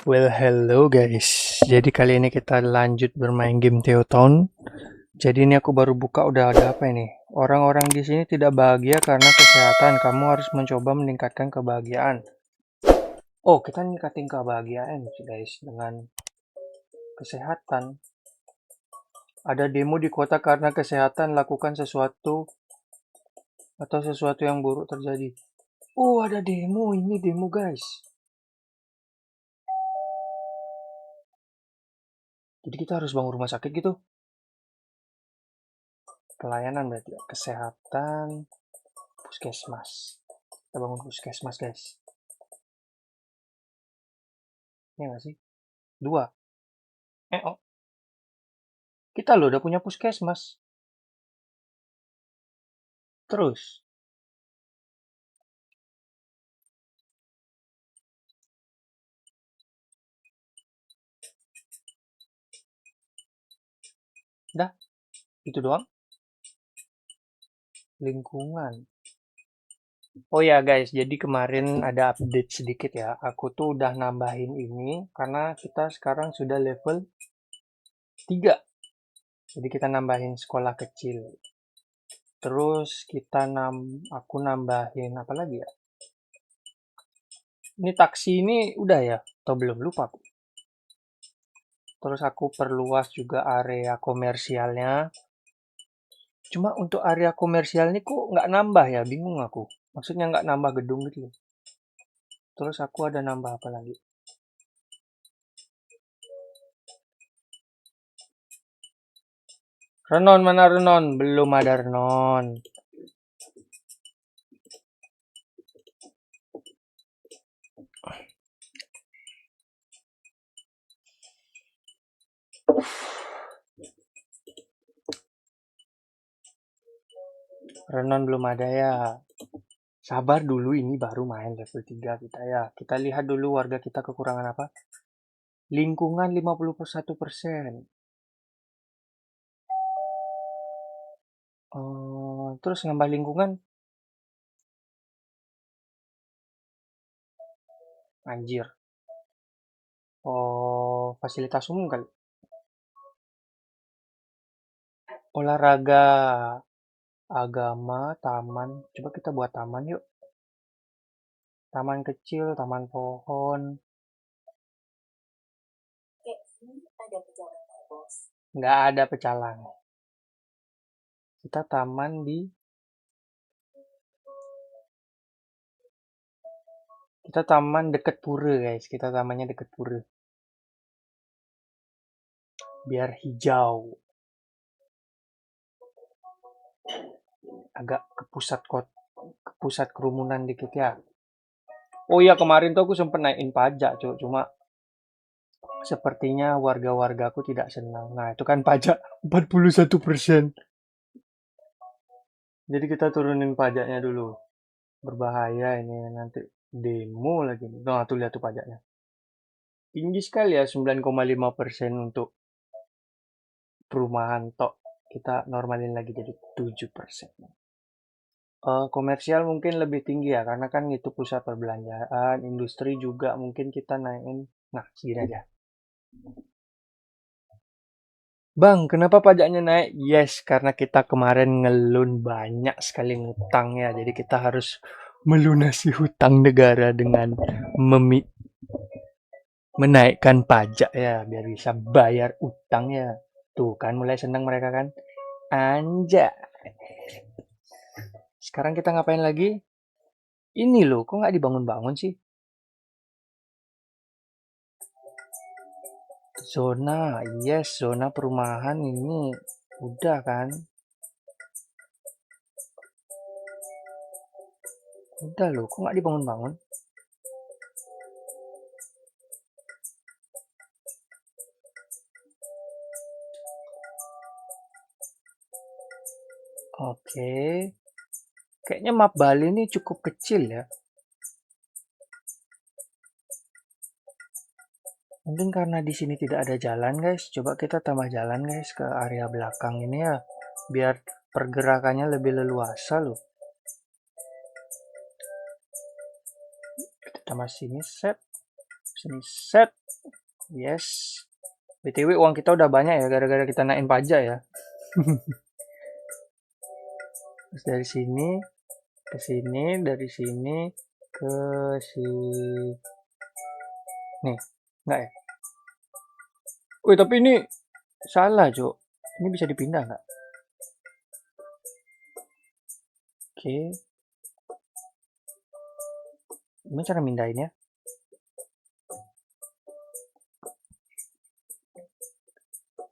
Well, hello guys. Jadi kali ini kita lanjut bermain game Teotown. Jadi ini aku baru buka udah ada apa ini? Orang-orang di sini tidak bahagia karena kesehatan. Kamu harus mencoba meningkatkan kebahagiaan. Oh, kita meningkatkan kebahagiaan guys dengan kesehatan. Ada demo di kota karena kesehatan, lakukan sesuatu atau sesuatu yang buruk terjadi. Oh, ada demo. Ini demo guys. Jadi kita harus bangun rumah sakit gitu. Pelayanan berarti ya. Kesehatan, puskesmas. Kita bangun puskesmas guys. Iya nggak sih? 2. Oh. Kita loh udah punya puskesmas. Terus. Dah. Itu doang. Lingkungan. Oh ya guys, jadi kemarin ada update sedikit ya. Aku tuh udah nambahin ini karena kita sekarang sudah level 3. Jadi kita nambahin sekolah kecil. Terus aku nambahin apa lagi ya? Ini taksi ini udah ya? Atau belum? Lupa aku. Terus aku perluas juga area komersialnya. Cuma untuk area komersial ini kok nggak nambah ya? Bingung aku. Maksudnya nggak nambah gedung gitu loh. Terus aku ada nambah apa lagi? Renon mana Renon? Belum ada Renon. Renon belum ada ya. Sabar dulu, ini baru main level 3 kita ya. Kita lihat dulu warga kita kekurangan apa. Lingkungan 51%. Terus nambah lingkungan. Anjir. Oh, fasilitas umum kali. Olahraga, agama, taman. Coba kita buat taman yuk. Taman kecil, taman pohon. Nggak ada pecalang. Kita taman kita taman deket pura guys. Kita tamannya deket pura. Biar hijau. Agak ke pusat kerumunan dikit ya. Oh iya, kemarin tuh aku sempet naikin pajak, cuma sepertinya warga-wargaku tidak senang. Nah, itu kan pajak 41%. Jadi kita turunin pajaknya dulu. Berbahaya ini nanti demo lagi. Nah, tuh lihat tuh pajaknya. Tinggi sekali ya, 9,5% untuk perumahan tok. Kita normalin lagi jadi 7%. Komersial mungkin lebih tinggi ya, karena kan itu pusat perbelanjaan, industri juga mungkin kita naikin. Nah, segini aja. Bang, kenapa pajaknya naik? Yes, karena kita kemarin ngelun banyak sekali ngutangnya. Jadi kita harus melunasi hutang negara dengan menaikkan pajak ya, biar bisa bayar utangnya. Tuh kan, mulai senang mereka kan? Anjay. Sekarang kita ngapain lagi? Ini loh, kok nggak dibangun-bangun sih? Zona, yes, zona perumahan ini udah kan? Udah loh, kok nggak dibangun-bangun? Oke, kayaknya map Bali ini cukup kecil ya. Mungkin karena di sini tidak ada jalan guys. Coba kita tambah jalan guys ke area belakang ini ya. Biar pergerakannya lebih leluasa loh. Kita tambah sini set. Sini set. Yes. BTW uang kita udah banyak ya gara-gara kita naikin pajak ya. Terus dari sini ke sini, dari sini ke sini. Nih, enggak ya? Wih, tapi ini salah, Cuk. Ini bisa dipindah nggak? Oke. Gimana cara mindahinnya?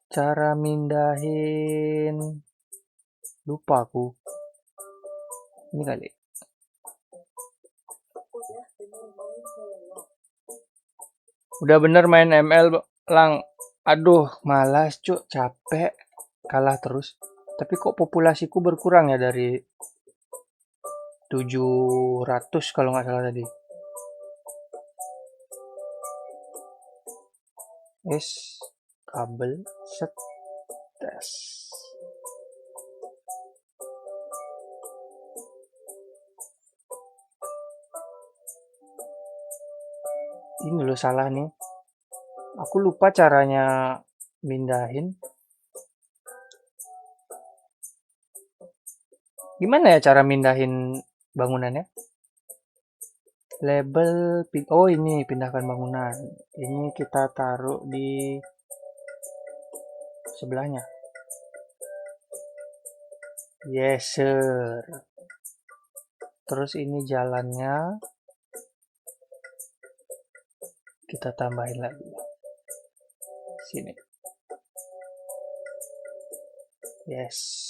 Cara mindahin... Lupa aku. Ini kali. Udah bener main ML, Lang. Aduh, malas, Cuk. Capek. Kalah terus. Tapi kok populasiku berkurang ya dari 700 kalau nggak salah tadi. Kabel set tes. Ini loh salah nih. Aku lupa caranya mindahin. Gimana ya cara mindahin bangunannya? Label, oh ini pindahkan bangunan. Ini kita taruh di sebelahnya. Yes, sir. Terus ini jalannya kita tambahin lagi. Sini. Yes.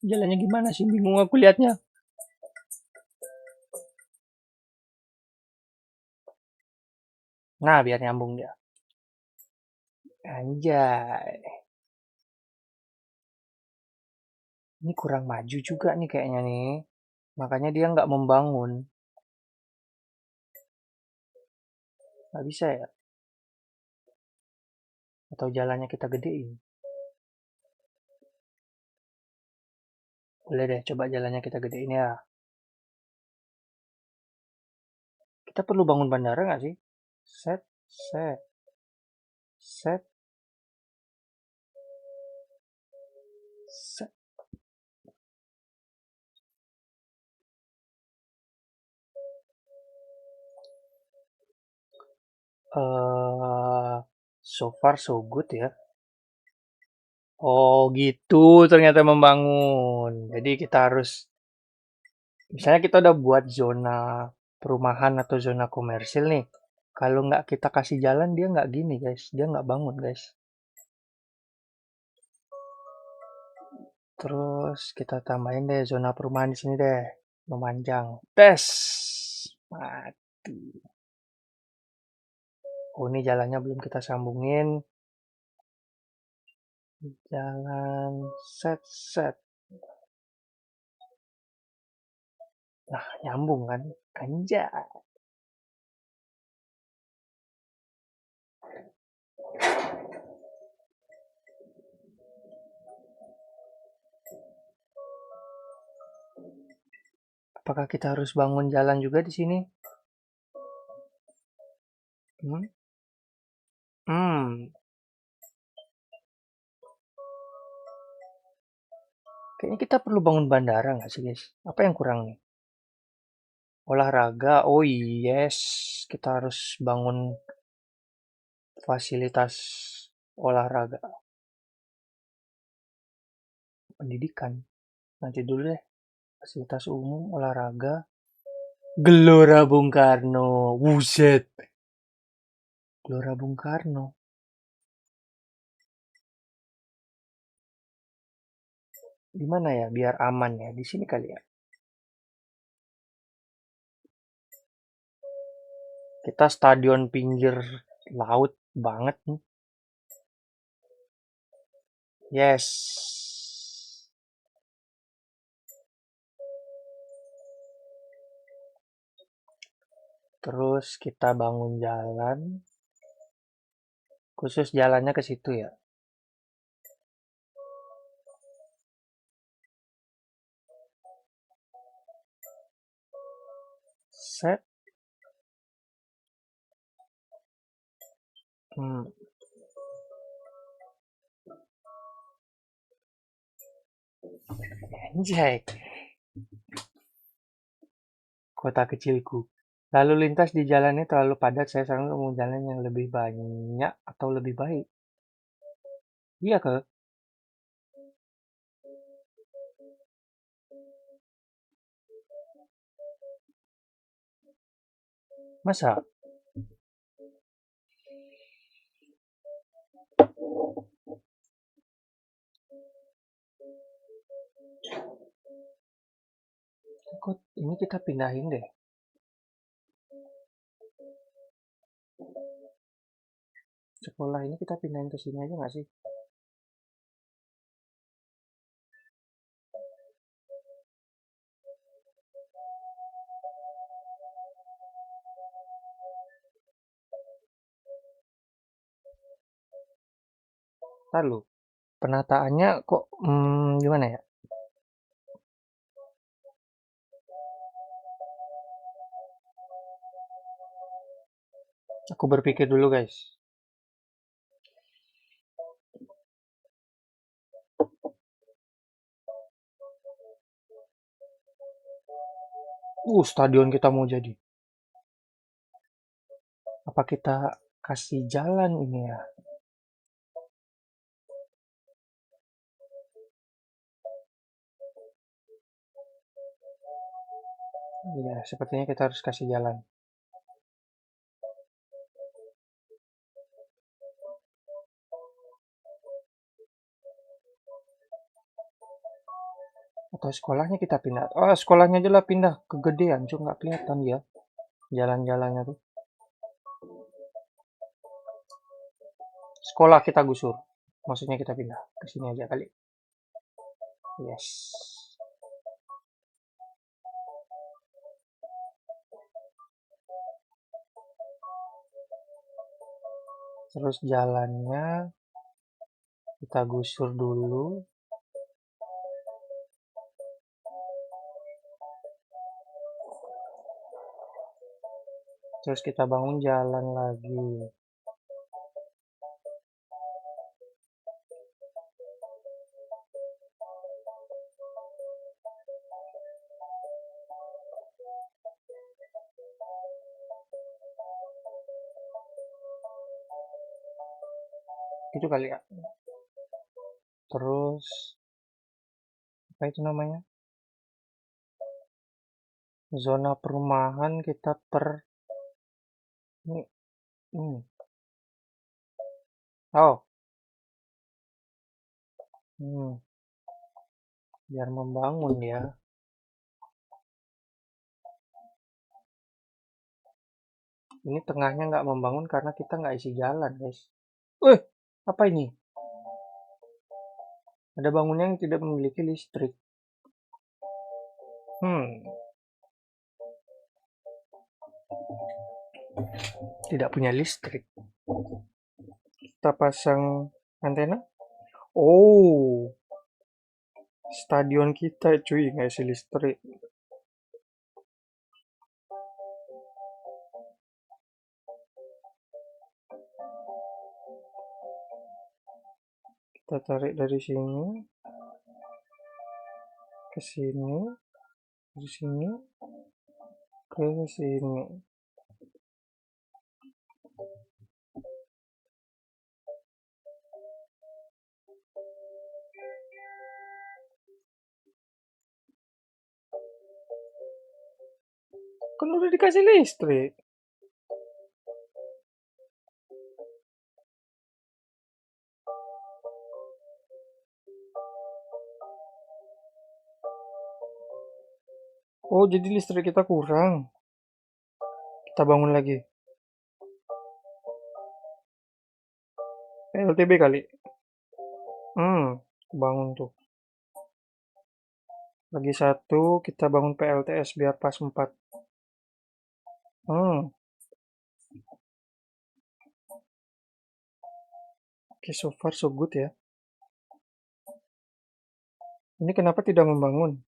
Jalannya gimana sih? Bingung aku lihatnya. Nah, biar nyambung dia. Anjay. Ini kurang maju juga nih kayaknya nih. Makanya dia nggak membangun. Nggak bisa ya? Atau jalannya kita gedein? Boleh deh, coba jalannya kita gedein ya. Kita perlu bangun bandara nggak sih? Set, set, set, set. So far so good ya. Oh gitu ternyata membangun. Jadi kita harus, misalnya kita udah buat zona perumahan atau zona komersil nih. Kalau nggak kita kasih jalan dia nggak gini guys, dia nggak bangun guys. Terus kita tambahin deh zona perumahan di sini deh, memanjang. Tes, mati. Oh ini jalannya belum kita sambungin. Jalan set set. Nah nyambung kan? Anjay. Apakah kita harus bangun jalan juga di sini? Hmm? Hmm. Kayaknya kita perlu bangun bandara nggak sih guys? Apa yang kurang nih? Olahraga. Oh yes, kita harus bangun fasilitas olahraga. Pendidikan. Nanti dulu deh. Fasilitas umum olahraga. Gelora Bung Karno. Wuset. Gelora Bung Karno. Di mana ya biar aman ya? Di sini kali ya. Kita stadion pinggir laut banget nih. Yes. Terus kita bangun jalan. Khusus jalannya ke situ ya. Set. Anjay. Kota kecilku. Lalu lintas di jalannya terlalu padat, saya saran kamu jalan yang lebih banyak atau lebih baik. Iya ke? Masa? Kok ini kita pindahin deh. Sekolah ini kita pindahin ke sini aja nggak sih? Lalu penataannya kok gimana ya? Aku berpikir dulu guys. Stadion kita mau jadi. Apa kita kasih jalan ini ya? Iya, sepertinya kita harus kasih jalan. Atau sekolahnya kita pindah. Oh, sekolahnya aja lah pindah. Kegedean, cuma nggak kelihatan ya. Jalan-jalannya tuh. Sekolah kita gusur. Maksudnya kita pindah ke sini aja kali. Yes. Terus jalannya kita gusur dulu. Terus kita bangun jalan lagi. Itu kali ya. Terus apa itu namanya? Zona perumahan kita ini. Oh. Biar membangun ya. Ini tengahnya nggak membangun karena kita nggak isi jalan guys. Apa ini? Ada bangunan yang tidak memiliki listrik. Tidak punya listrik. Kita pasang antena. Oh, stadion kita cuy nggak isi listrik. Kita tarik dari sini ke sini, dari sini ke sini. Kan udah dikasih listrik. Oh, jadi listrik kita kurang. Kita bangun lagi. PLTB kali. Bangun tuh. Lagi satu, kita bangun PLTS biar pas 4. Oke, so far so good ya. Ini kenapa tidak membangun?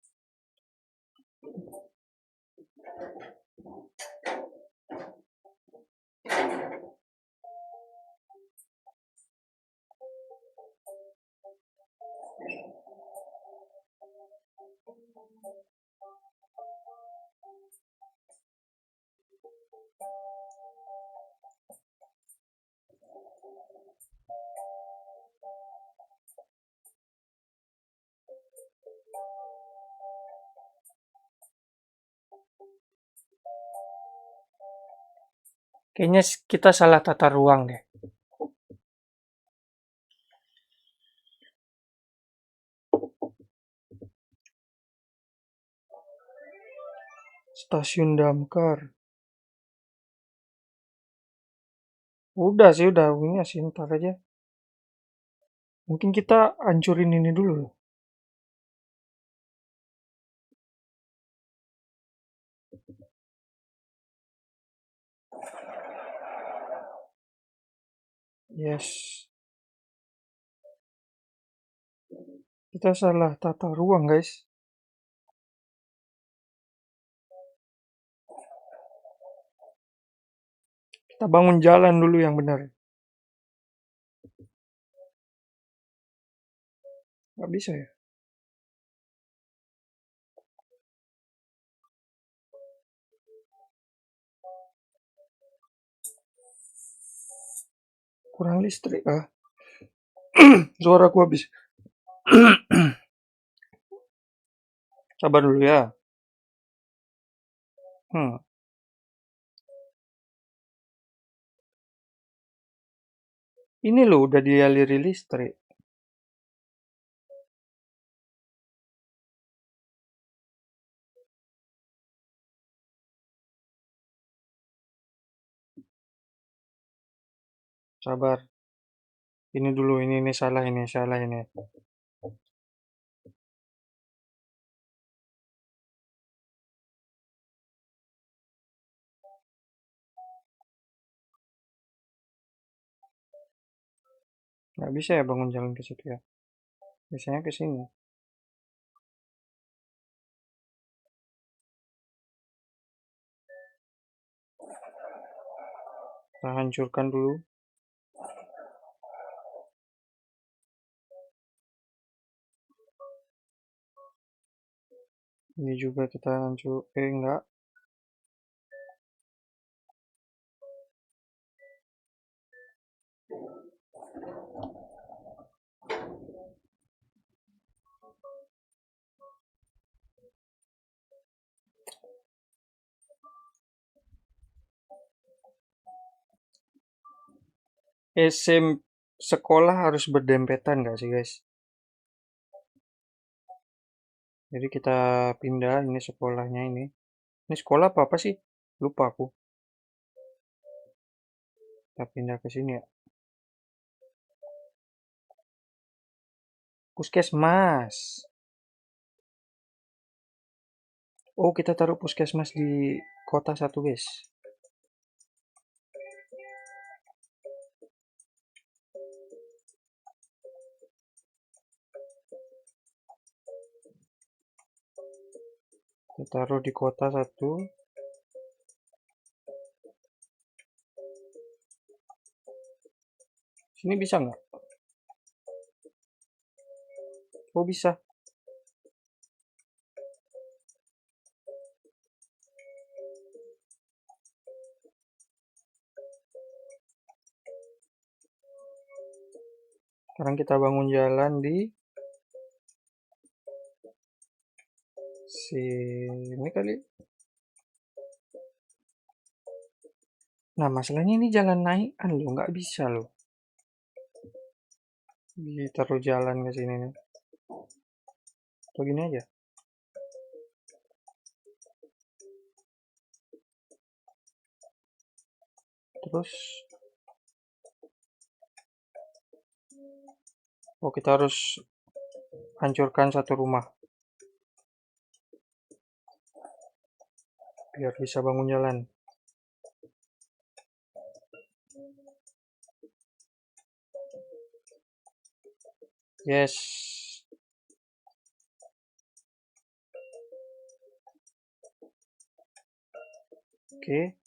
Kayaknya kita salah tata ruang deh. Stasiun damkar. Udah sih, udah punya sih, ntar aja. Mungkin kita hancurin ini dulu. Yes. Kita salah tata ruang, guys. Kita bangun jalan dulu yang benar. Nggak bisa ya? Kurang listrik ah. Suaraku habis. Sabar dulu ya. Hmm. Ini loh udah dialiri listrik. Sabar. Ini dulu, ini salah ini, salah ini. Nggak bisa ya bangun jalan ke situ ya. Biasanya ke sini. Kita hancurkan dulu. Ini juga kita hancur. Enggak. Sekolah harus berdempetan nggak sih guys? Jadi kita pindah ini sekolahnya ini. Ini sekolah apa sih? Lupa aku. Kita pindah ke sini ya. Puskesmas. Oh, kita taruh puskesmas di kota satu guys. Kita taruh di kota satu. Sini bisa nggak? Oh bisa. Sekarang kita bangun jalan di sini kali. Nah, masalahnya ini jalan naikan loh, nggak bisa loh. Ditaruh jalan ke sini nih. Atau gini aja. Terus, oh kita harus hancurkan satu rumah. Biar bisa bangun jalan. Yes. Oke.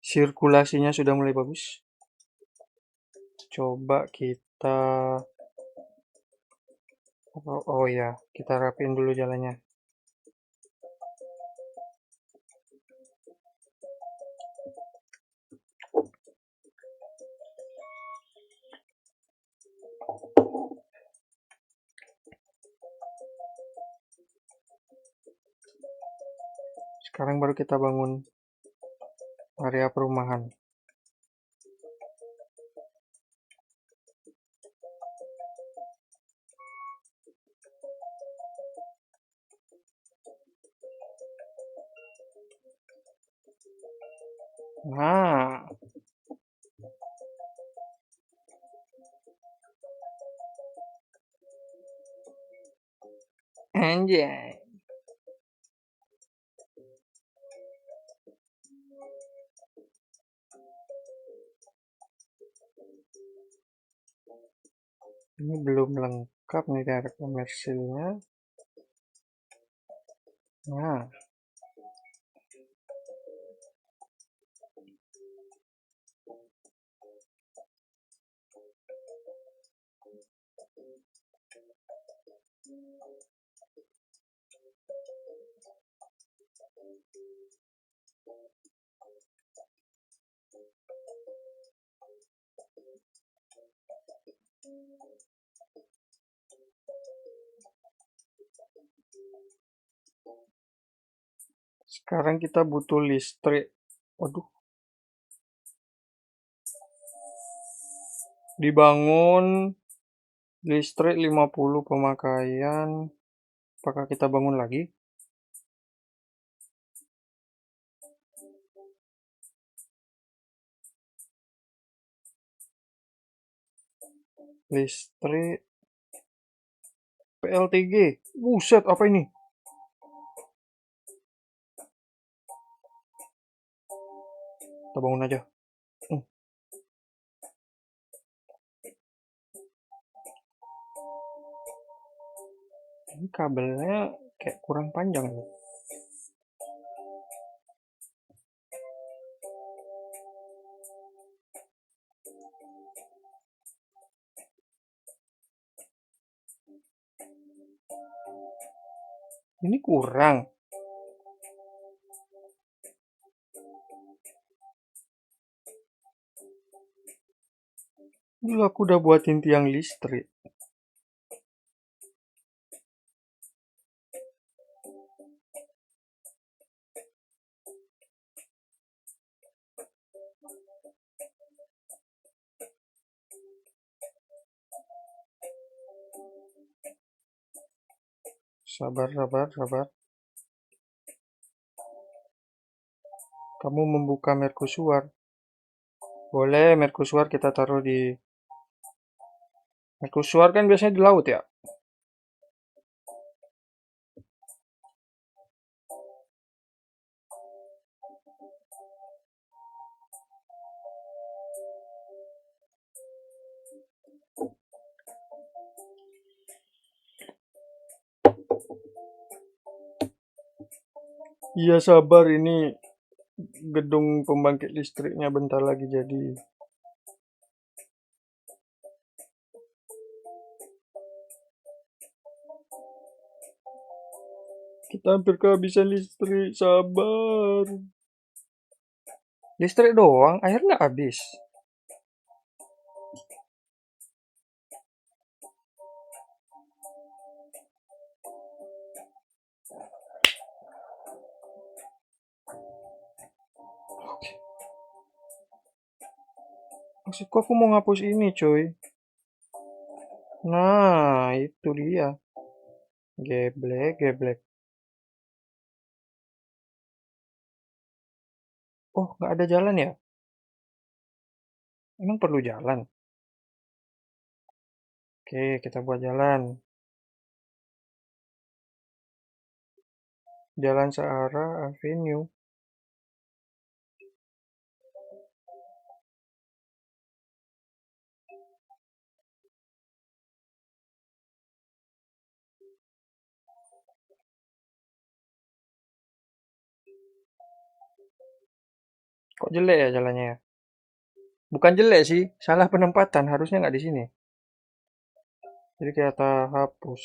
Sirkulasinya sudah mulai bagus. Coba kita oh ya, kita rapiin dulu jalannya. Sekarang baru kita bangun area perumahan. Nah, anjay. Ini belum lengkap nih daerah komersilnya. Nah, sekarang kita butuh listrik. Waduh, dibangun listrik 50 pemakaian. Apakah kita bangun lagi? Listrik PLTG. Buset, apa ini? Kita bangun aja. Ini kabelnya kayak kurang panjang loh. Ini kurang. Dulu aku udah buatin tiang listrik. Sabar, sabar, sabar. Kamu membuka mercusuar. Boleh, mercusuar kita taruh di... Mercusuar kan biasanya di laut ya? Iya sabar, ini gedung pembangkit listriknya bentar lagi jadi. Kita hampir kehabisan listrik, sabar. Listrik doang, air nggak habis. Maksudku aku mau ngapus ini coy. Nah, itu dia. Geblek, geblek. Oh, nggak ada jalan ya? Emang perlu jalan? Oke, kita buat jalan. Jalan searah Avenue. Kok jelek ya jalannya ya? Bukan jelek sih, salah penempatan. Harusnya nggak di sini. Jadi kita hapus.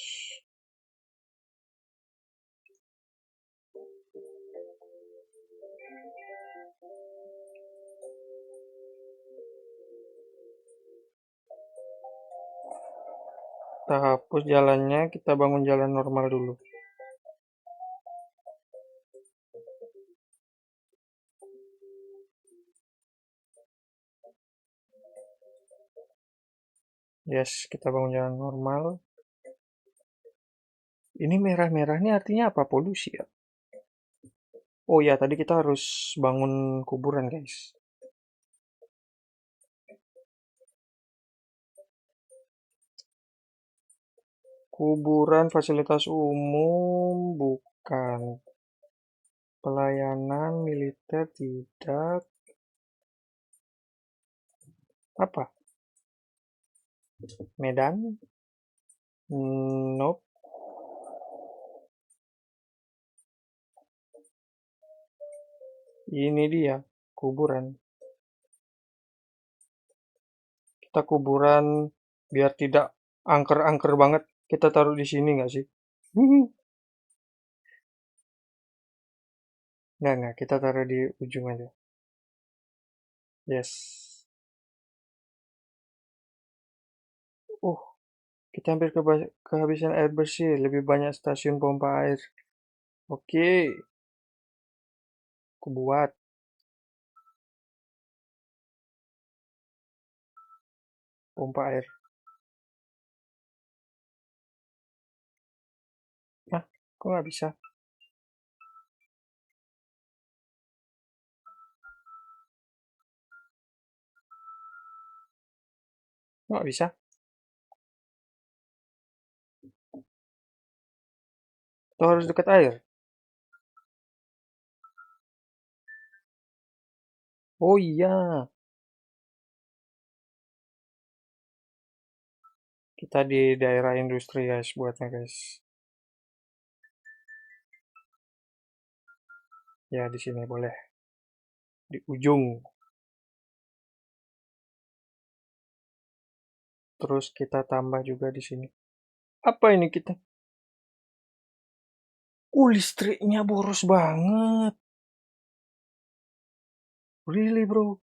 Kita hapus jalannya, kita bangun jalan normal dulu. Yes, kita bangun jalan normal. Ini merah-merah ini artinya apa? Polusi ya? Oh ya, tadi kita harus bangun kuburan, guys. Kuburan fasilitas umum bukan. Pelayanan militer tidak. Apa? Medan? Nope. Ini dia, kuburan. Kita kuburan biar tidak angker-angker banget. Kita taruh di sini nggak sih? Nggak. Kita taruh di ujung aja. Yes. Uh, kita hampir kehabisan air bersih. Lebih banyak stasiun pompa air. Oke, aku buat pompa air. Nah, kok nggak bisa? Nggak bisa. Atau harus dekat air? Oh iya, kita di daerah industri guys buatnya guys. Ya di sini boleh. Di ujung. Terus kita tambah juga di sini. Apa ini kita? Listriknya boros banget. Really bro?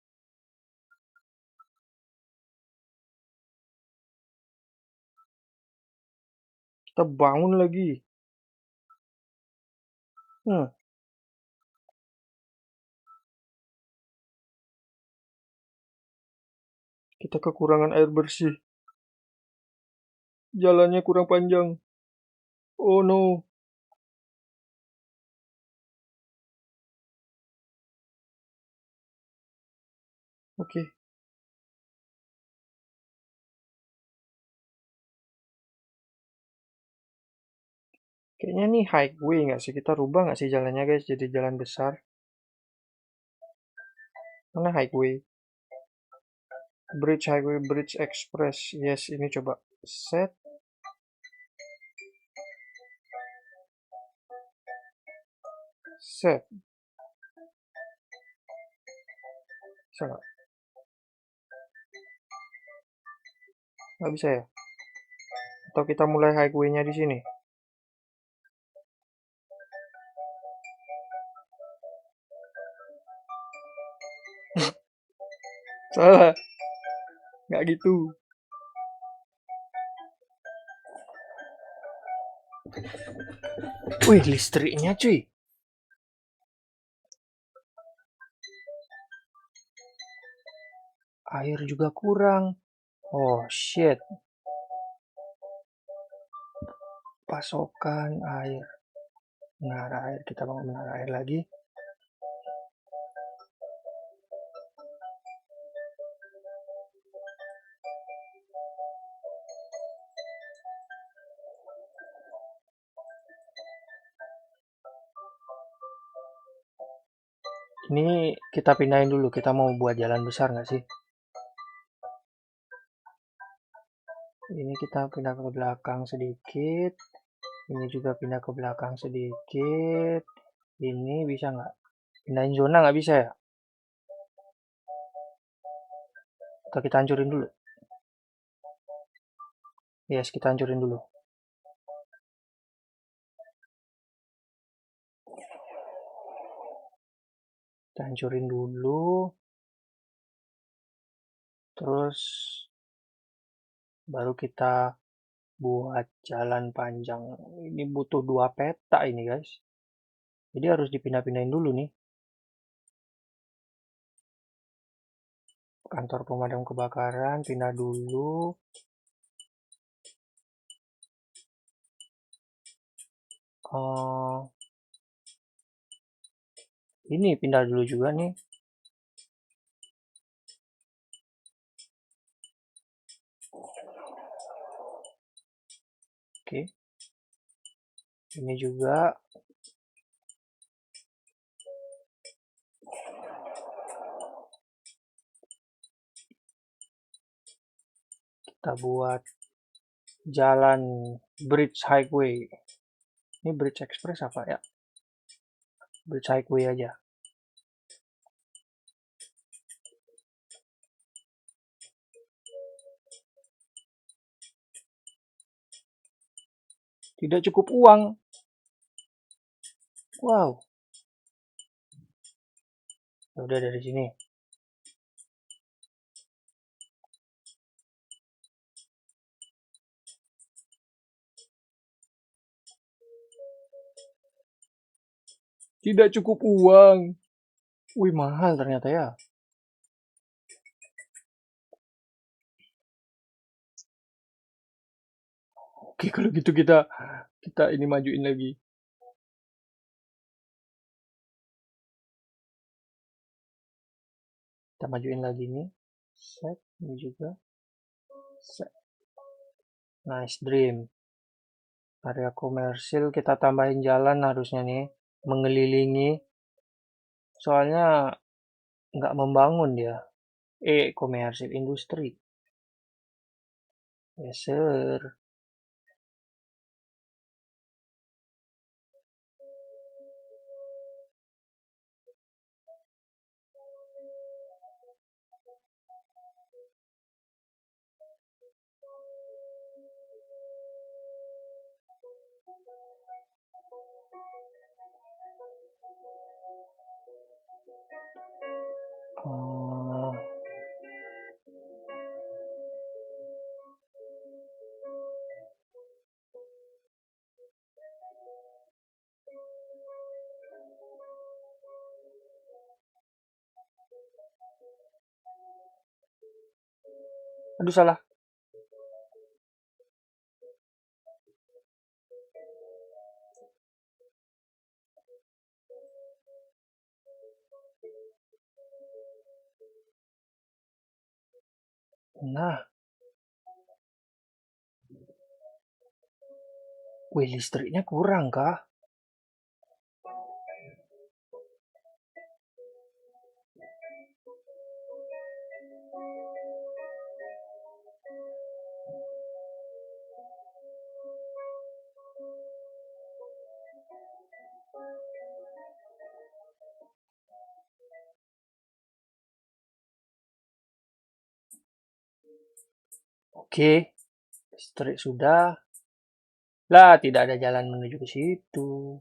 Kita bangun lagi. Hmm, kita kekurangan air bersih. Jalannya kurang panjang. Oh no. Oke. Kayaknya nih highway nggak sih? Kita rubah nggak sih jalannya guys jadi jalan besar? Mana highway? Bridge highway, bridge express. Yes, ini coba set. Set. Bisa nggak? Nggak bisa ya? Atau kita mulai highway-nya di sini? Salah. Nggak gitu. Wih, listriknya cuy. Air juga kurang. Oh shit. Pasokan air. Menara air. Kita bangun menara air lagi. Ini kita pindahin dulu. Kita mau buat jalan besar nggak sih? Ini kita pindah ke belakang sedikit. Ini juga pindah ke belakang sedikit. Ini bisa nggak? Pindahin zona nggak bisa ya? Atau kita hancurin dulu? Yes, kita hancurin dulu. Kita hancurin dulu. Terus baru kita buat jalan panjang. Ini butuh 2 peta ini guys. Jadi harus dipindah-pindahin dulu nih. Kantor pemadam kebakaran pindah dulu. Oh, ini pindah dulu juga nih. Oke, ini juga. Kita buat jalan Bridge Highway. Ini Bridge Express apa ya? Bridge Highway aja. Tidak cukup uang. Wow. Udah dari sini. Tidak cukup uang. Wih, mahal ternyata ya. Oke, kalau gitu kita ini majuin lagi. Kita majuin lagi nih. Set, ini juga. Set. Nice dream. Area komersil kita tambahin jalan harusnya nih. Mengelilingi. Soalnya nggak membangun dia. Komersil industri. Yes, sir. Oh, aduh salah. Nah, wih listriknya kurang kah? Oke, listrik sudah. Lah, tidak ada jalan menuju ke situ.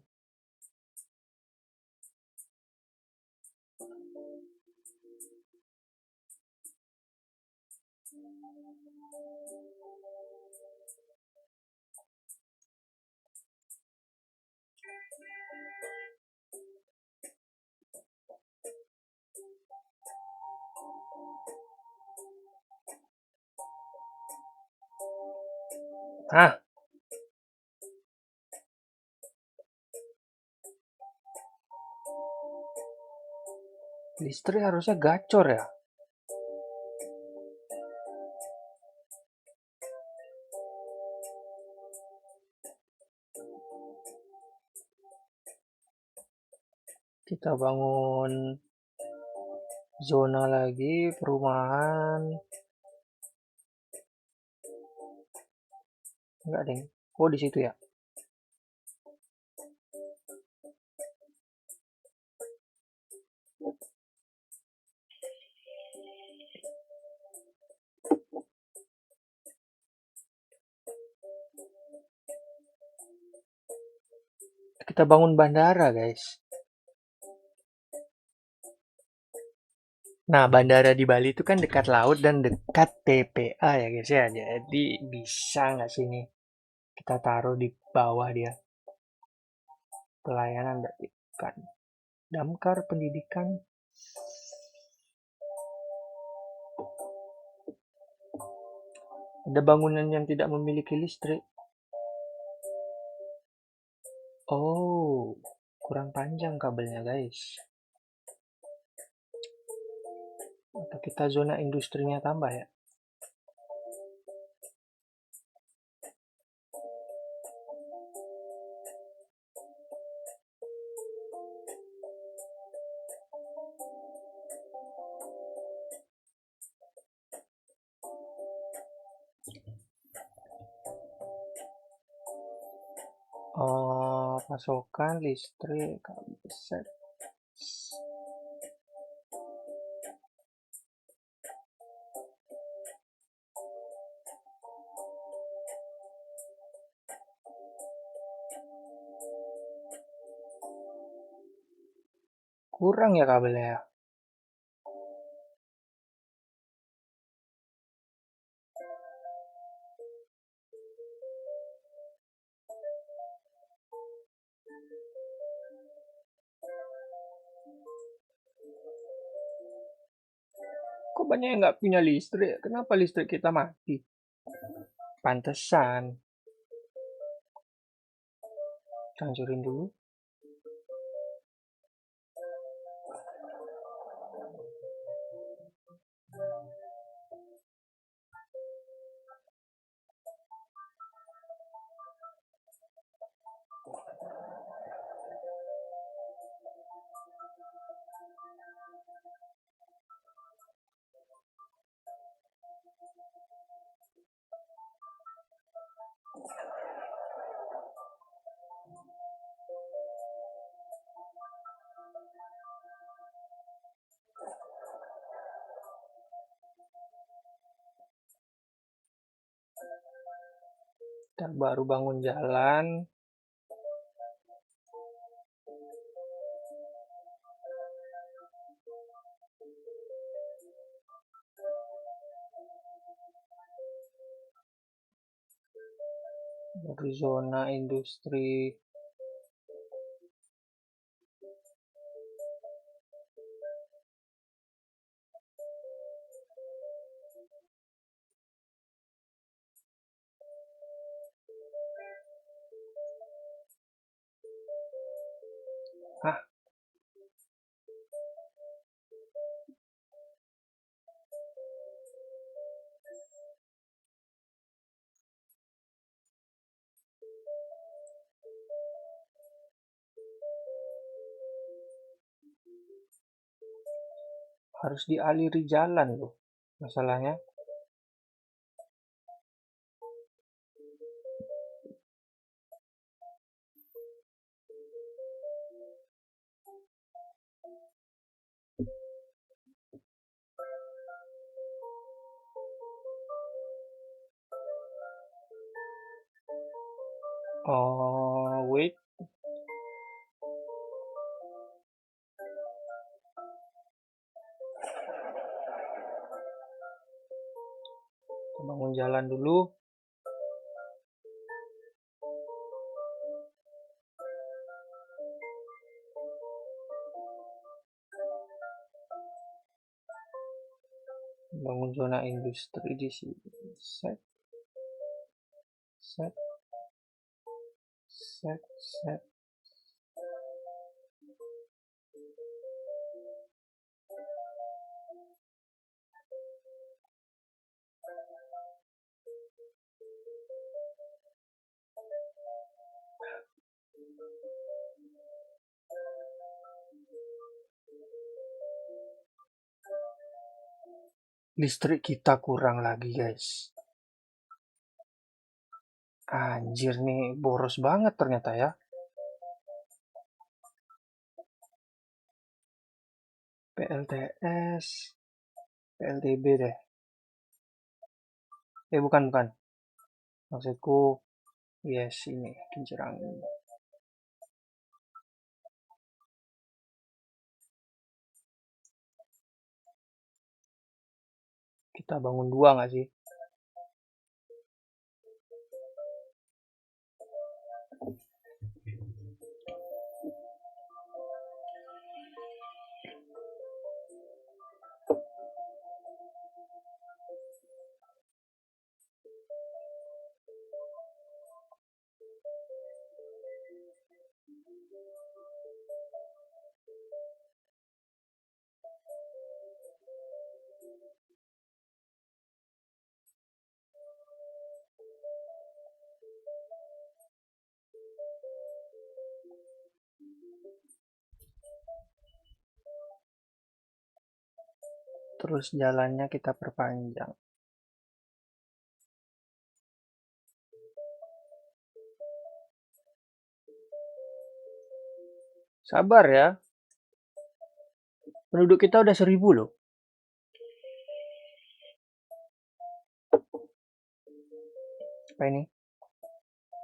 Hah, listrik harusnya gacor ya? Kita bangun zona lagi, perumahan. Enggak deh. Oh, di situ ya. Kita bangun bandara, guys. Nah, bandara di Bali itu kan dekat laut dan dekat TPA ya, guys ya. Jadi bisa nggak sih nih kita taruh di bawah dia. Pelayanan berarti kan. Damkar pendidikan. Ada bangunan yang tidak memiliki listrik. Oh, kurang panjang kabelnya guys. Atau kita zona industrinya tambah ya? Oh, pasokan listrik kabel set. Kurang ya kabelnya ya? Kok banyak yang nggak punya listrik? Kenapa listrik kita mati? Pantesan. Hancurin dulu. Kita baru bangun jalan. Dari zona industri. Hah, harus dialiri jalan loh. Masalahnya. Oh, wait. Kita bangun jalan dulu. Bangun zona industri di sini. Set, set, set, set. Listrik kita kurang lagi guys. Anjir nih, boros banget ternyata ya. PLTS, PLTB deh. Bukan, bukan. Maksudku, yes ini, kincirang ini. Kita bangun dua nggak sih? terus jalannya kita perpanjang. Sabar ya, penduduk kita udah 1000 loh. Apa ini?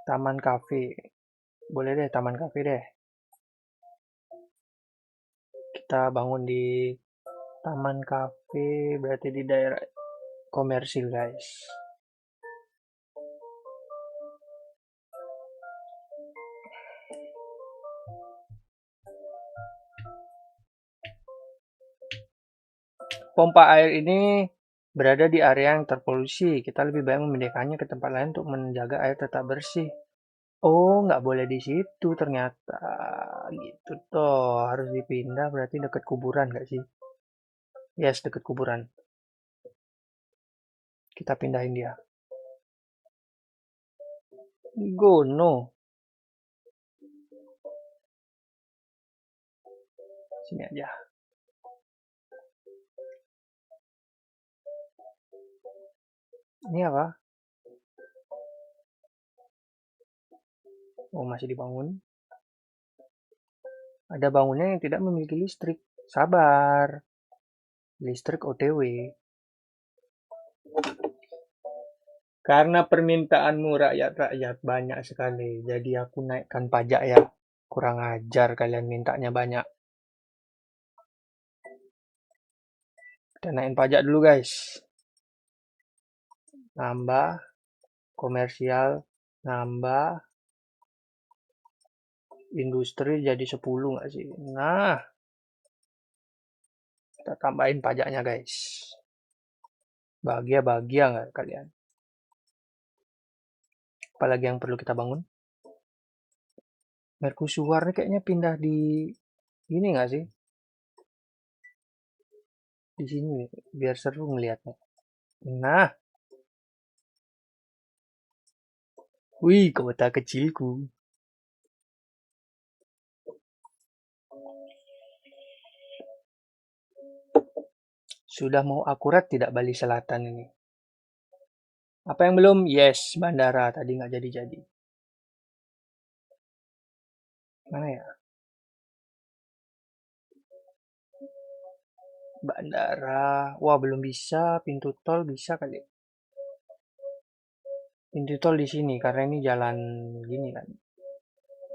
Taman kafe. Boleh deh, taman kafe deh. Kita bangun di taman kafe, berarti di daerah komersil, guys. Pompa air ini berada di area yang terpolusi. Kita lebih baik memindahkannya ke tempat lain untuk menjaga air tetap bersih. Oh, nggak boleh di situ ternyata. Gitu toh, harus dipindah berarti dekat kuburan nggak sih? Yes, dekat kuburan. Kita pindahin dia. Go, no. Sini aja. Ini apa? Oh, masih dibangun. Ada bangunan yang tidak memiliki listrik. Sabar. Listrik OTW. Karena permintaanmu rakyat-rakyat banyak sekali. Jadi aku naikkan pajak ya. Kurang ajar kalian mintanya banyak. Kita naikin pajak dulu guys. Nambah. Komersial. Nambah. Industri jadi 10 nggak sih? Nah. Kita tambahin pajaknya guys. Bahagia-bahagia nggak kalian? Apalagi yang perlu kita bangun? Mercusuar nih kayaknya pindah di ini nggak sih? Di sini biar seru ngeliatnya. Nah, wih kota kecilku. Sudah mau akurat tidak Bali Selatan ini? Apa yang belum? Yes, bandara tadi nggak jadi-jadi. Mana ya? Bandara. Wah, belum bisa. Pintu tol bisa kali. Pintu tol di sini karena ini jalan gini kan.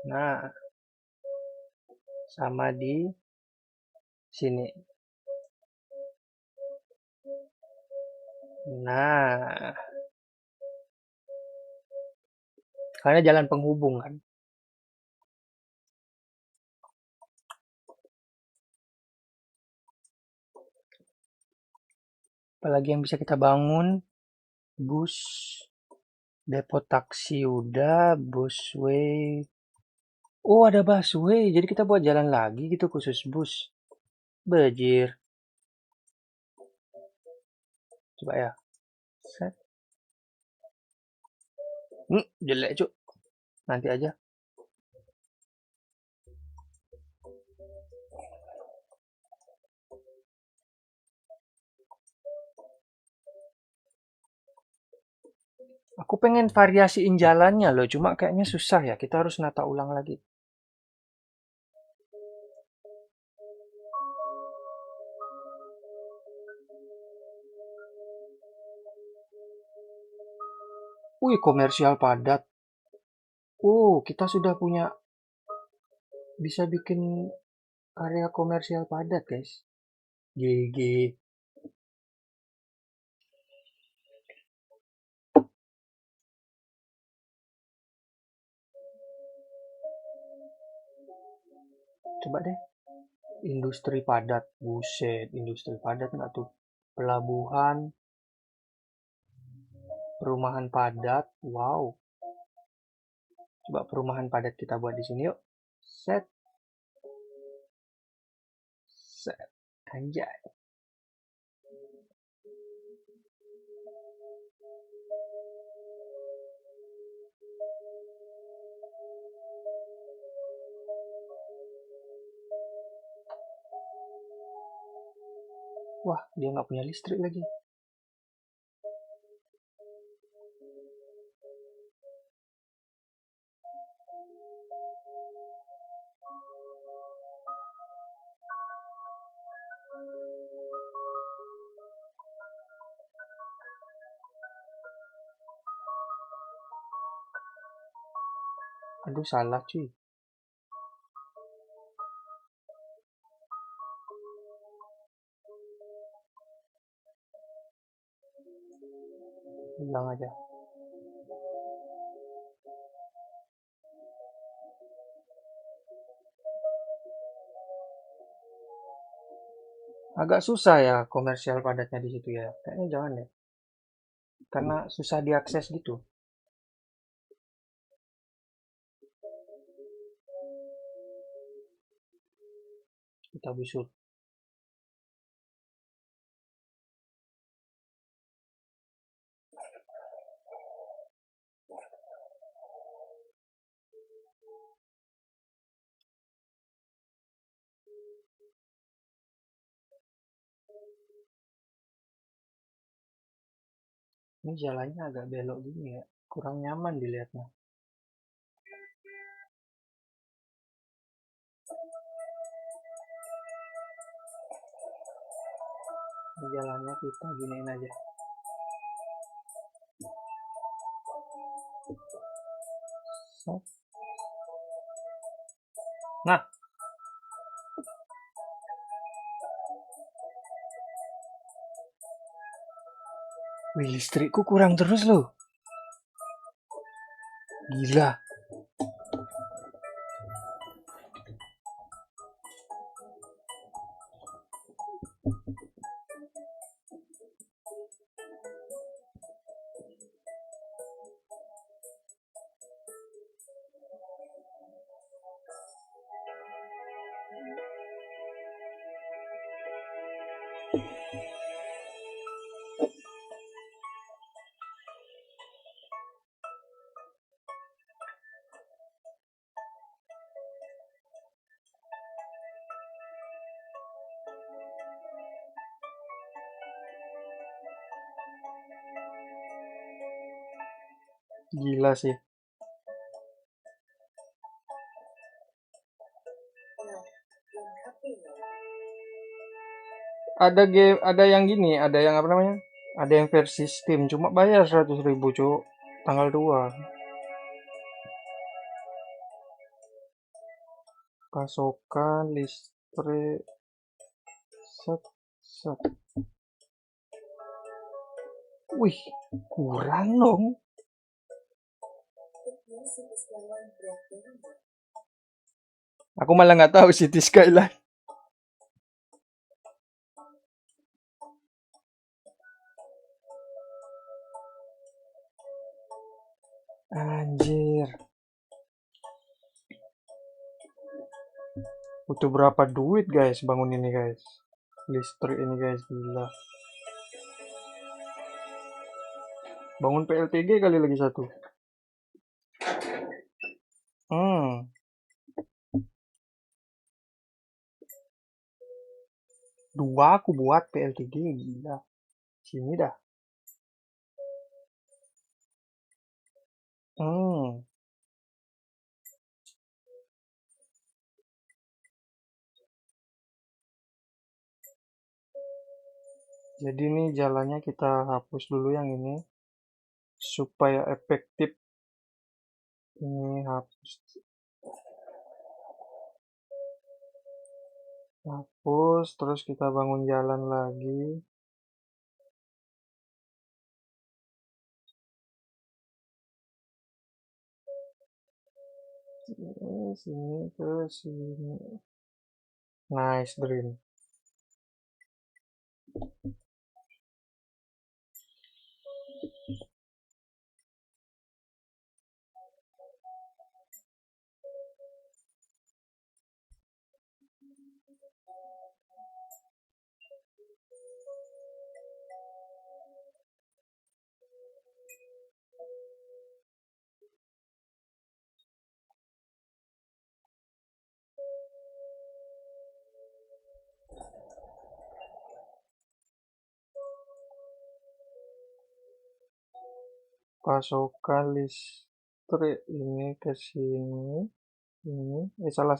Nah, sama di sini. Nah, karena jalan penghubung kan. Apalagi yang bisa kita bangun? Bus, depo taksi udah, busway. Oh, ada busway. Jadi kita buat jalan lagi gitu khusus bus. Bejir. Coba ya. Set. Jelek cuk. Nanti aja. Aku pengen variasiin jalannya loh, cuma kayaknya susah ya. Kita harus nata ulang lagi. Wih, komersial padat. Kita sudah punya, bisa bikin area komersial padat, guys. GG. Coba deh. Industri padat. Buset, industri padat nggak tuh? Pelabuhan, perumahan padat. Wow. Coba perumahan padat kita buat di sini yuk. Set, set. Anjay. Wah, dia nggak punya listrik lagi. Aduh, salah cuy. Bilang aja. Agak susah ya komersial padatnya di situ ya. Kayaknya jangan deh. Karena susah diakses gitu. Kita busur. Ini jalannya agak belok gini ya. Kurang nyaman dilihatnya. Ini jalannya kita giniin aja. So. Nah, wih, listrikku kurang terus loh. Gila. Gila sih. Ada game, ada yang gini, ada yang apa namanya? Ada yang versi Steam, cuma bayar 100.000 cuk. Tanggal 2. Pasokan listrik set set. Wih, kurang dong. Aku malah nggak tahu City Skyline. Anjir. Butuh berapa duit guys bangun ini guys. Listrik ini guys, gila. Bangun PLTG kali lagi satu. Hmm. Dua aku buat PLTG, gila. Sini dah. Hmm. Jadi ini jalannya kita hapus dulu yang ini supaya efektif. Ini hapus, hapus, terus kita bangun jalan lagi. Sini ke sini. Nice dream. pasokan listrik ini ke sini, ini salah.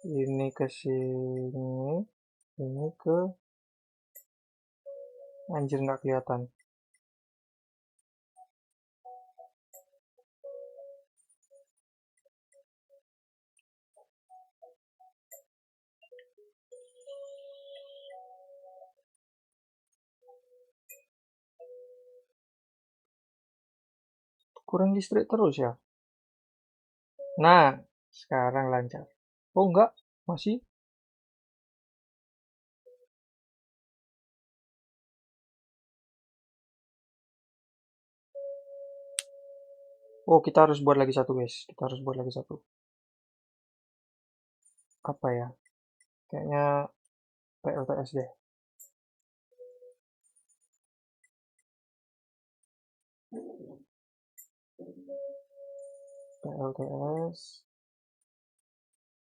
Ini ke sini, ini ke anjir nggak kelihatan. Kurang listrik terus ya. Nah, sekarang lancar. Oh enggak, masih. Oh, kita harus buat lagi satu, guys. Kita harus buat lagi satu. Apa ya? Kayaknya PLTS deh. PLTS.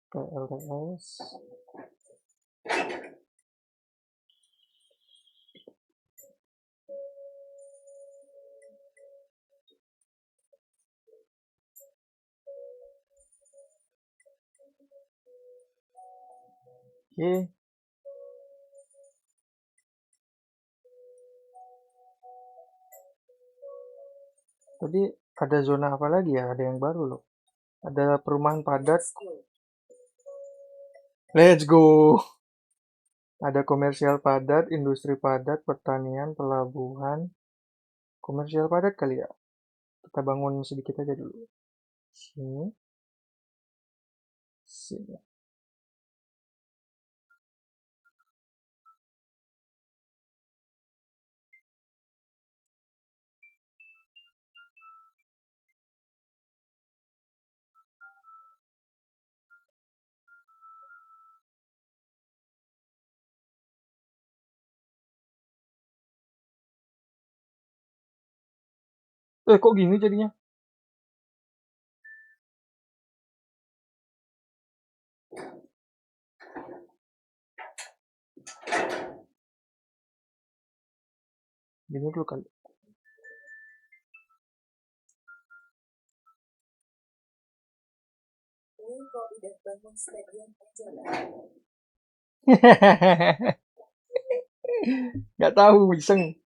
PLTS. Oke. Tadi ada zona apa lagi ya? Ada yang baru loh. Ada perumahan padat. Let's go. Ada komersial padat, industri padat, pertanian, pelabuhan. Komersial padat kali ya. Kita bangun sedikit aja dulu. Sini. Sini. Kok gini jadinya? Gini dulu kali. Ini kok udah bangun stadion aja lah. Nggak tahu, iseng.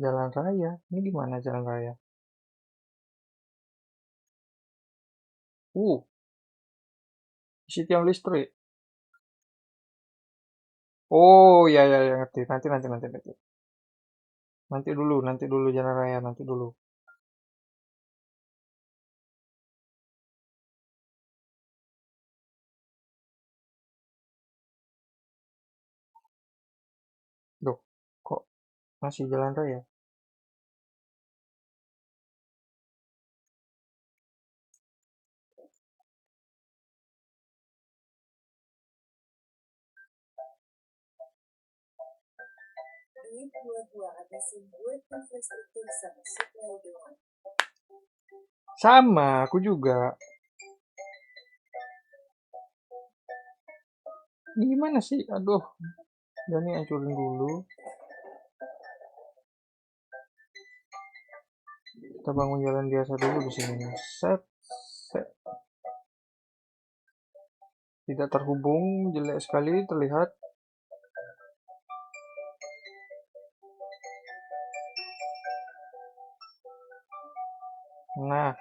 Jalan raya. Ini di mana jalan raya? Isi tiang listrik. Oh, ya, ngerti. Nanti. Nanti dulu jalan raya, nanti dulu. Loh, kok masih jalan raya? Duit gua habisin buat infrastruktur sama supply doang. Sama, aku juga. Ini gimana sih? Aduh, udah nih hancurin dulu. Kita bangun jalan biasa dulu di sini. Set, set. Tidak terhubung, jelek sekali terlihat. Nah,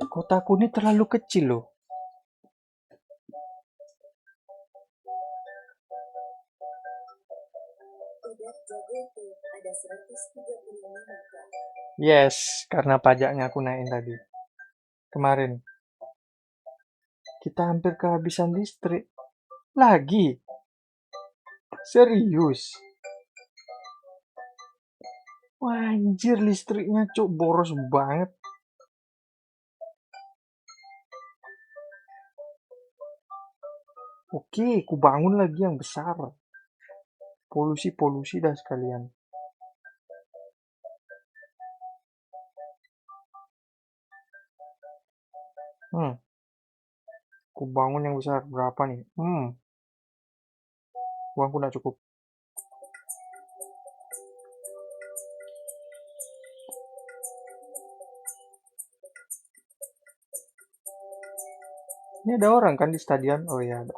kotaku ini terlalu kecil loh. Udah jago tuh, ada 135 kan. Yes, karena pajaknya aku naikin tadi. Kemarin. Kita hampir kehabisan listrik. Lagi. Serius. Wah, anjir listriknya cuk boros banget. Oke, ku bangun lagi yang besar. Polusi-polusi dah sekalian. Hmm, ku bangun yang besar. Berapa nih? Uangku nggak cukup. Ini ada orang kan di stadion? Oh iya, ada.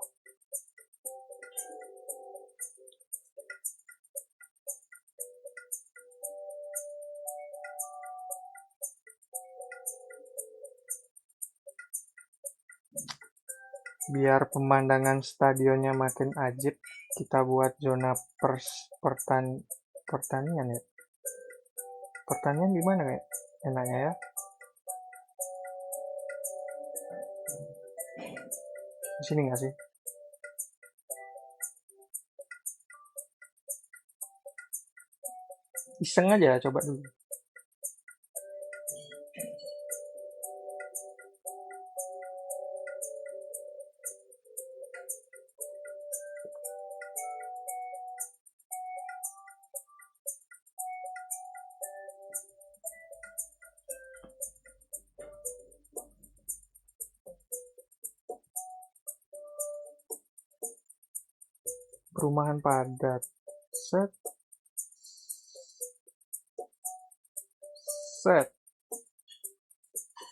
Biar pemandangan stadionnya makin ajib, kita buat zona pertanian ya. Pertanian di mana kayak enaknya ya? Di sini nggak sih? Iseng aja, coba dulu. Perumahan padat. Set, set.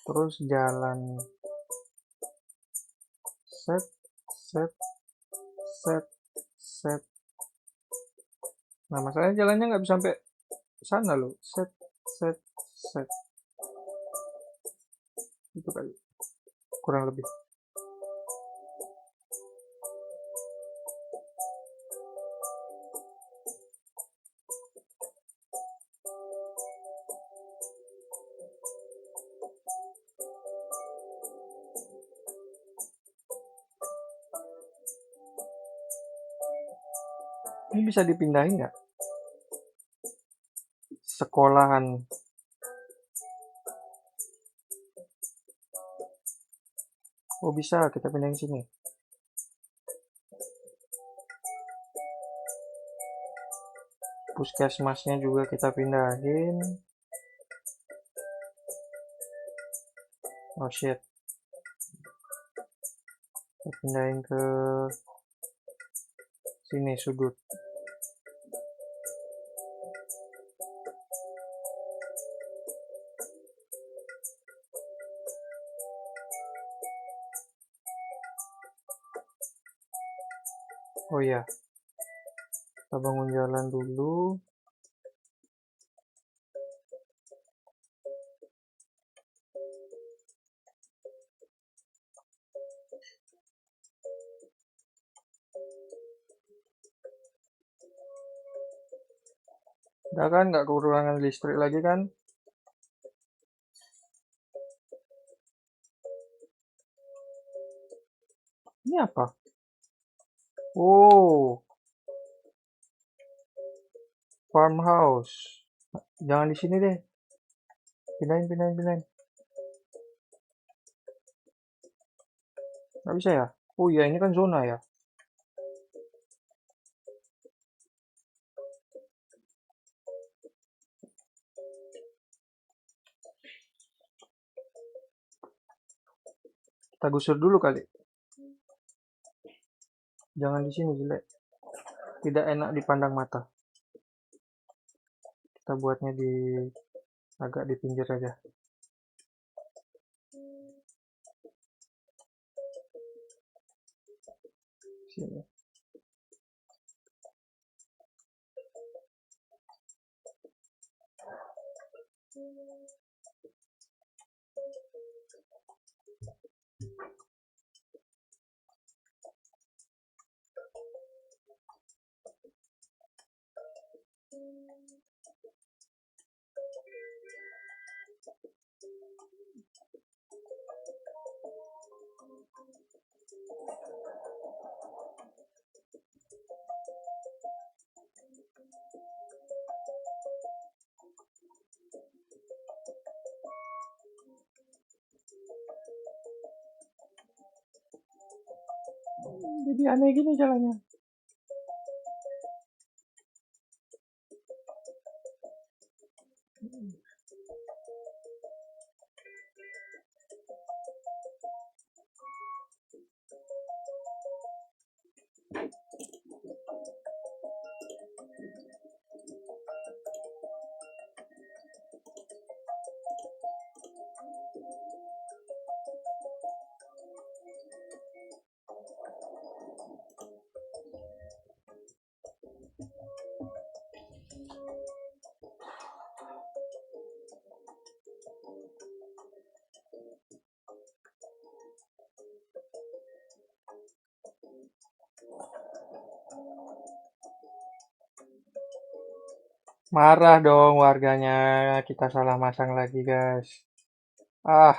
Terus jalan. Set, set, set, set. Nah, masalahnya jalannya nggak bisa sampai sana loh. Set, set, set. Itu kali. Kurang lebih. Ini bisa dipindahin nggak? Sekolahan. Oh bisa, kita pindahin sini. Puskesmasnya juga kita pindahin. Oh shit. Kita pindahin ke sini sudut. Oh iya, kita bangun jalan dulu. Udah kan, nggak kekurangan listrik lagi kan? Ini apa? Oh, farmhouse. Jangan di sini deh. Pindahin, pindahin, pindahin. Nggak bisa ya? Oh iya, ini kan zona ya. Kita gusur dulu kali. Jangan di sini, jelek. Tidak enak dipandang mata. Kita buatnya di agak di pinggir aja. Sini. jadi aneh gini jalannya. Marah dong warganya, kita salah masang lagi guys. Ah,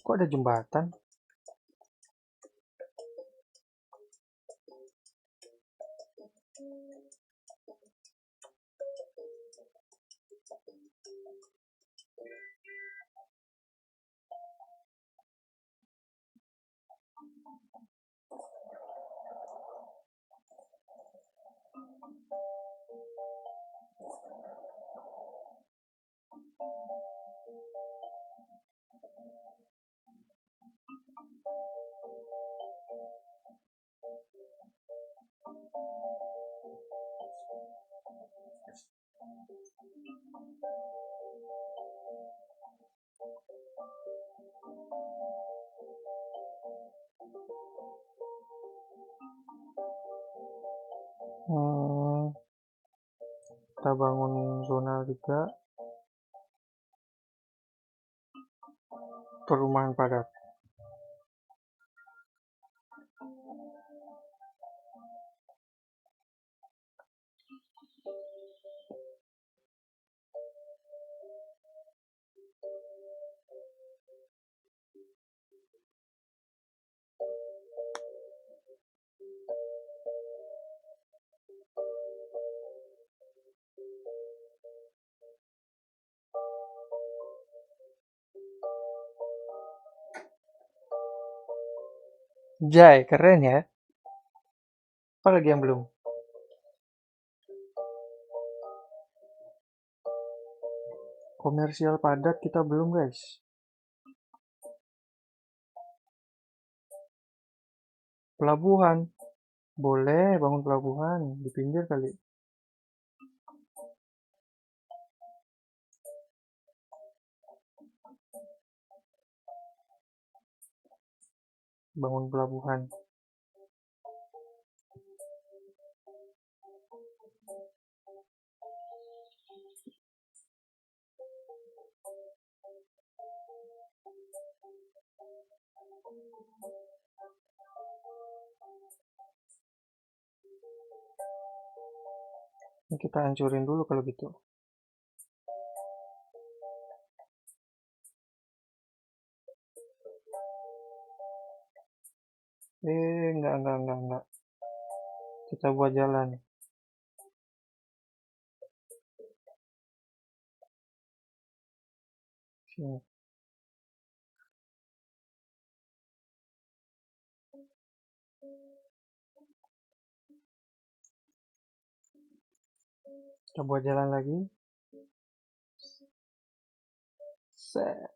kok ada jembatan? Hmm, kita bangun zona 3 perumahan padat. Jai, keren ya. Apa lagi yang belum? Komersial padat kita belum guys. Pelabuhan. Boleh bangun pelabuhan di pinggir kali. Bangun pelabuhan. Ini kita hancurin dulu kalau gitu. Enggak. Kita buat jalan. Sini. Kita buat jalan lagi. Set.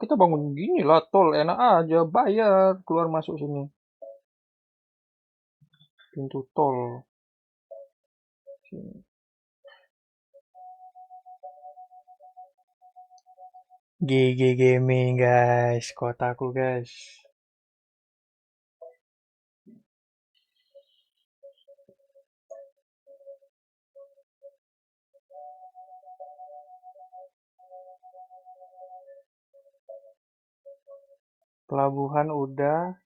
Kita bangun gini lah tol, enak aja, bayar keluar masuk sini. Pintu tol. Sini. GG Gaming guys, kotaku guys. Pelabuhan udah.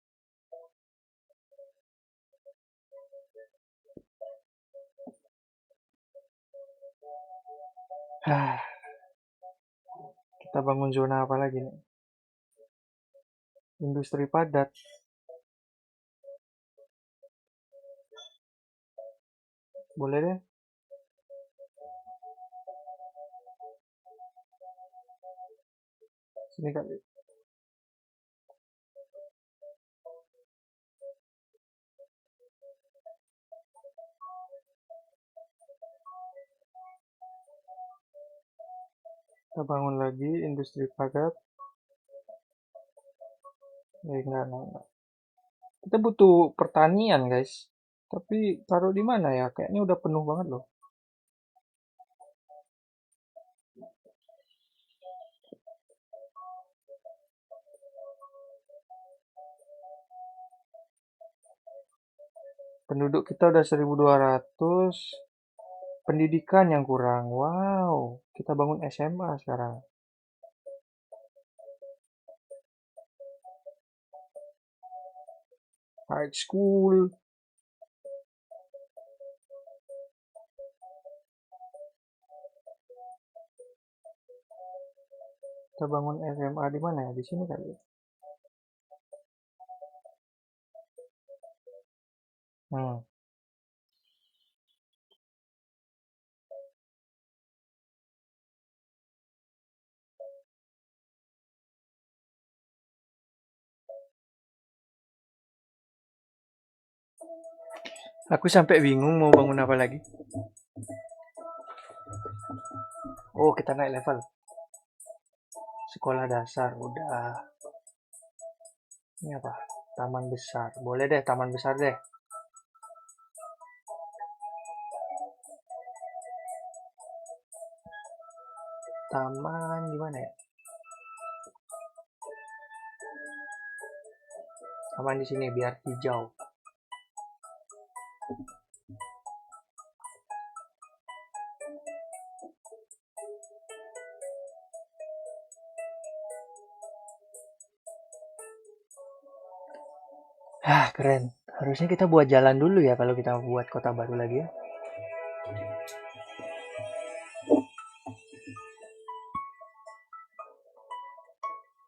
Kita bangun zona apa lagi nih? Industri padat. Boleh deh. Sini kali. Kita bangun lagi industri padat. Enggak. Kita butuh pertanian, guys. Tapi taruh di mana ya? Kayaknya udah penuh banget loh. Penduduk kita udah 1.200. Pendidikan yang kurang. Wow, kita bangun SMA sekarang. High school. Kita bangun SMA di mana ya? Di sini kali ya? Aku sampai bingung mau bangun apa lagi. Oh, kita naik level. Sekolah dasar udah. Ini apa? Taman besar. Boleh deh, taman besar deh. Taman di mana ya? Taman di sini biar hijau. Keren. Harusnya kita buat jalan dulu ya kalau kita buat kota baru lagi ya.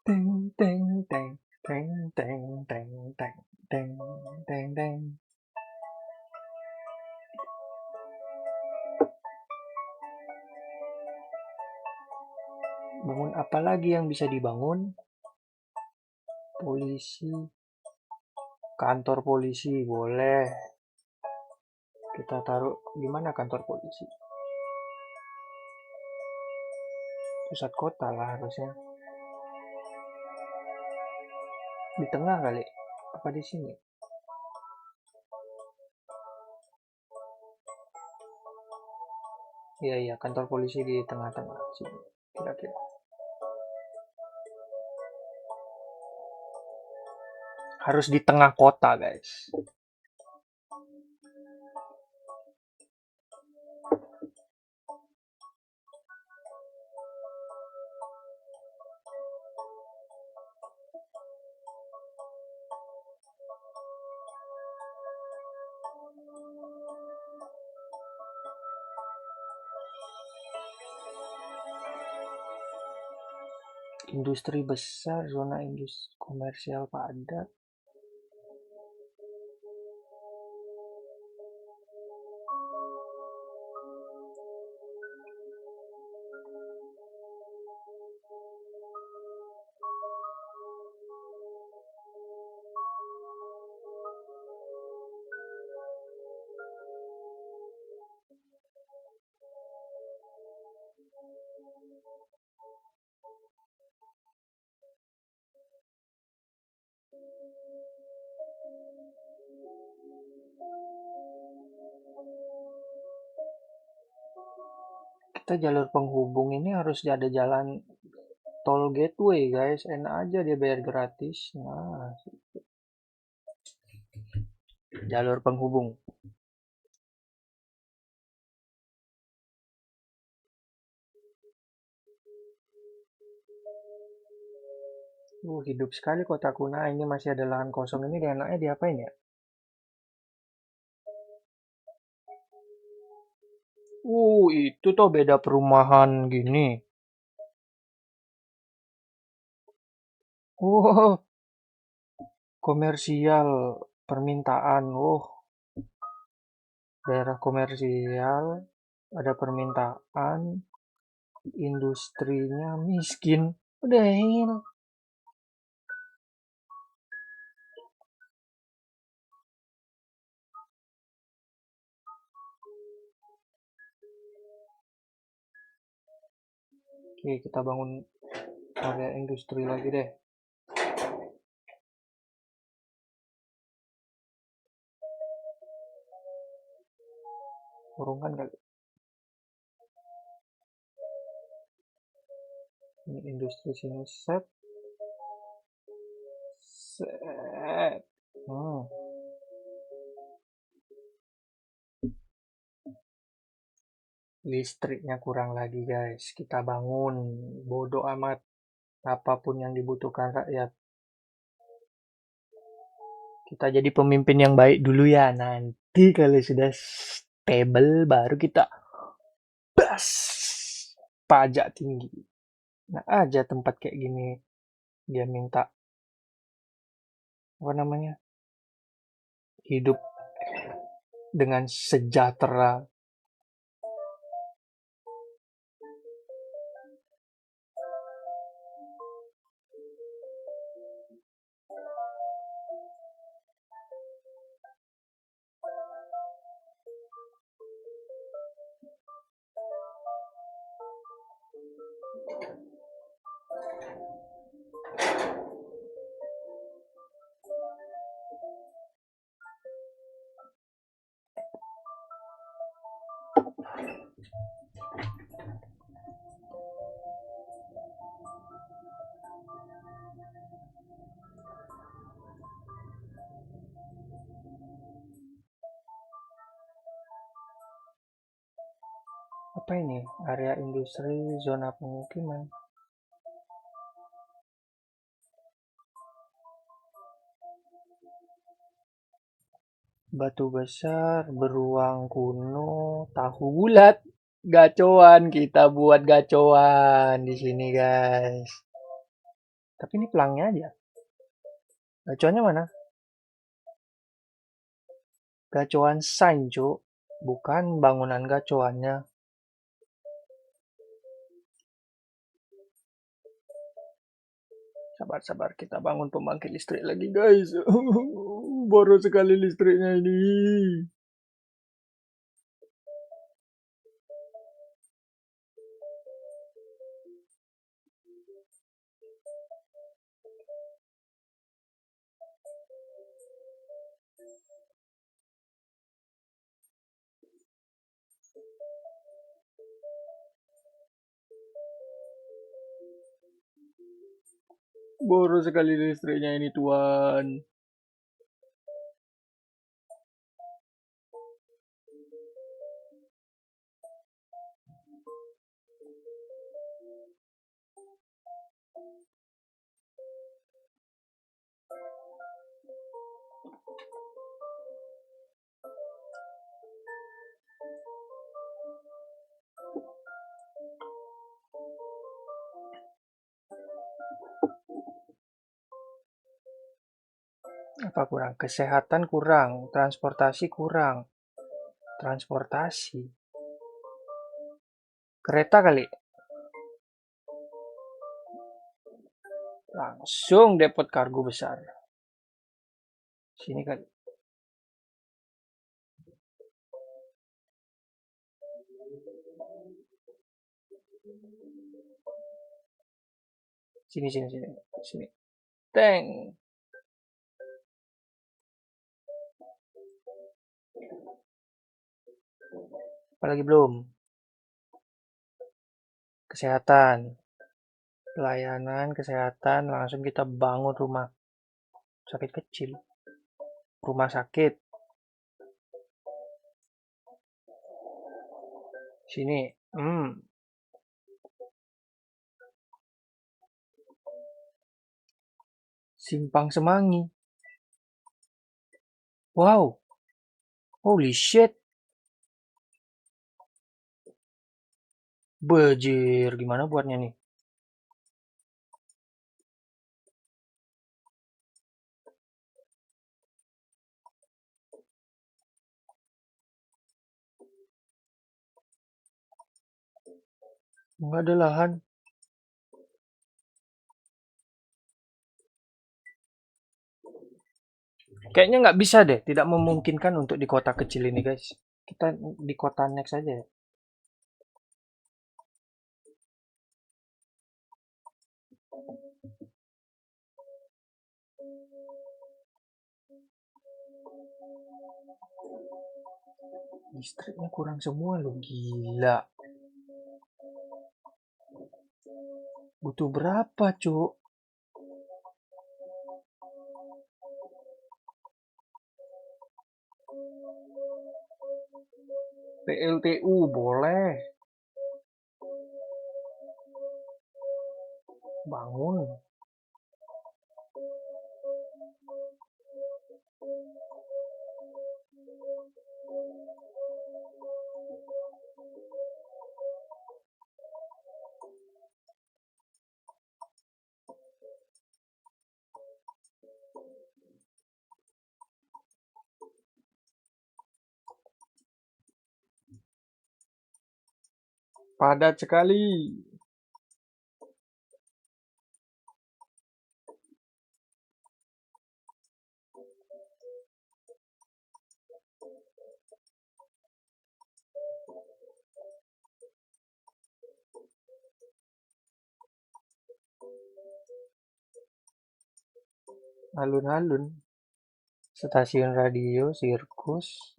Teng teng teng teng teng teng teng teng teng teng. Bangun apa lagi yang bisa dibangun? Polisi. Kantor polisi boleh. Kita taruh di mana kantor polisi? Pusat kota lah harusnya. Di tengah kali. Apa di sini? Iya, kantor polisi di tengah-tengah sini. Kira-kira. Harus di tengah kota, guys. Industri besar, zona industri komersial padat. Kita jalur penghubung ini harus ada jalan tol gateway, guys. Enak aja dia bayar gratis. Nah, jalur penghubung. Hidup sekali kotaku. Nah, ini masih ada lahan kosong ini, enaknya diapain ya? Itu tuh beda perumahan gini. Oh, komersial permintaan. Daerah komersial ada permintaan, industrinya miskin. Udah ini. Oke, kita bangun area industri lagi deh. Kurungan kali. Ini industri sini set. Set. Listriknya kurang lagi guys. Kita bangun. Bodoh amat. Apapun yang dibutuhkan rakyat. Kita jadi pemimpin yang baik dulu ya. Nanti kalau sudah stable baru kita bas. Pajak tinggi. Nah aja tempat kayak gini. Dia minta apa namanya? Hidup dengan sejahtera. Apa ini? Area industri, zona pemukiman. Batu besar, beruang kuno, tahu bulat. Gacoan, kita buat gacoan di sini, guys. Tapi ini pelangnya aja. Gacoannya mana? Gacoan sign, Cuk. Bukan bangunan gacoannya. Sabar-sabar, kita bangun pembangkit listrik lagi, guys. Boros sekali listriknya ini. Boros sekali listriknya ini, Tuan. Apa kurang? Kesehatan kurang, transportasi kurang. Transportasi. Kereta kali. Langsung depot kargo besar. Sini kali. Sini, sini, sini. Sini. Tank. Apalagi belum? Kesehatan. Pelayanan kesehatan, langsung kita bangun rumah sakit kecil. Rumah sakit. Sini. Simpang Semanggi. Wow. Holy shit. Bejir, gimana buatnya nih? Nggak ada lahan. Kayaknya nggak bisa deh, tidak memungkinkan untuk di kota kecil ini guys. Kita di kota next aja ya. Listriknya kurang semua loh, gila. Butuh berapa, Cuk? PLTU boleh. Bangun. Padat sekali. Alun-alun. Stasiun radio, sirkus,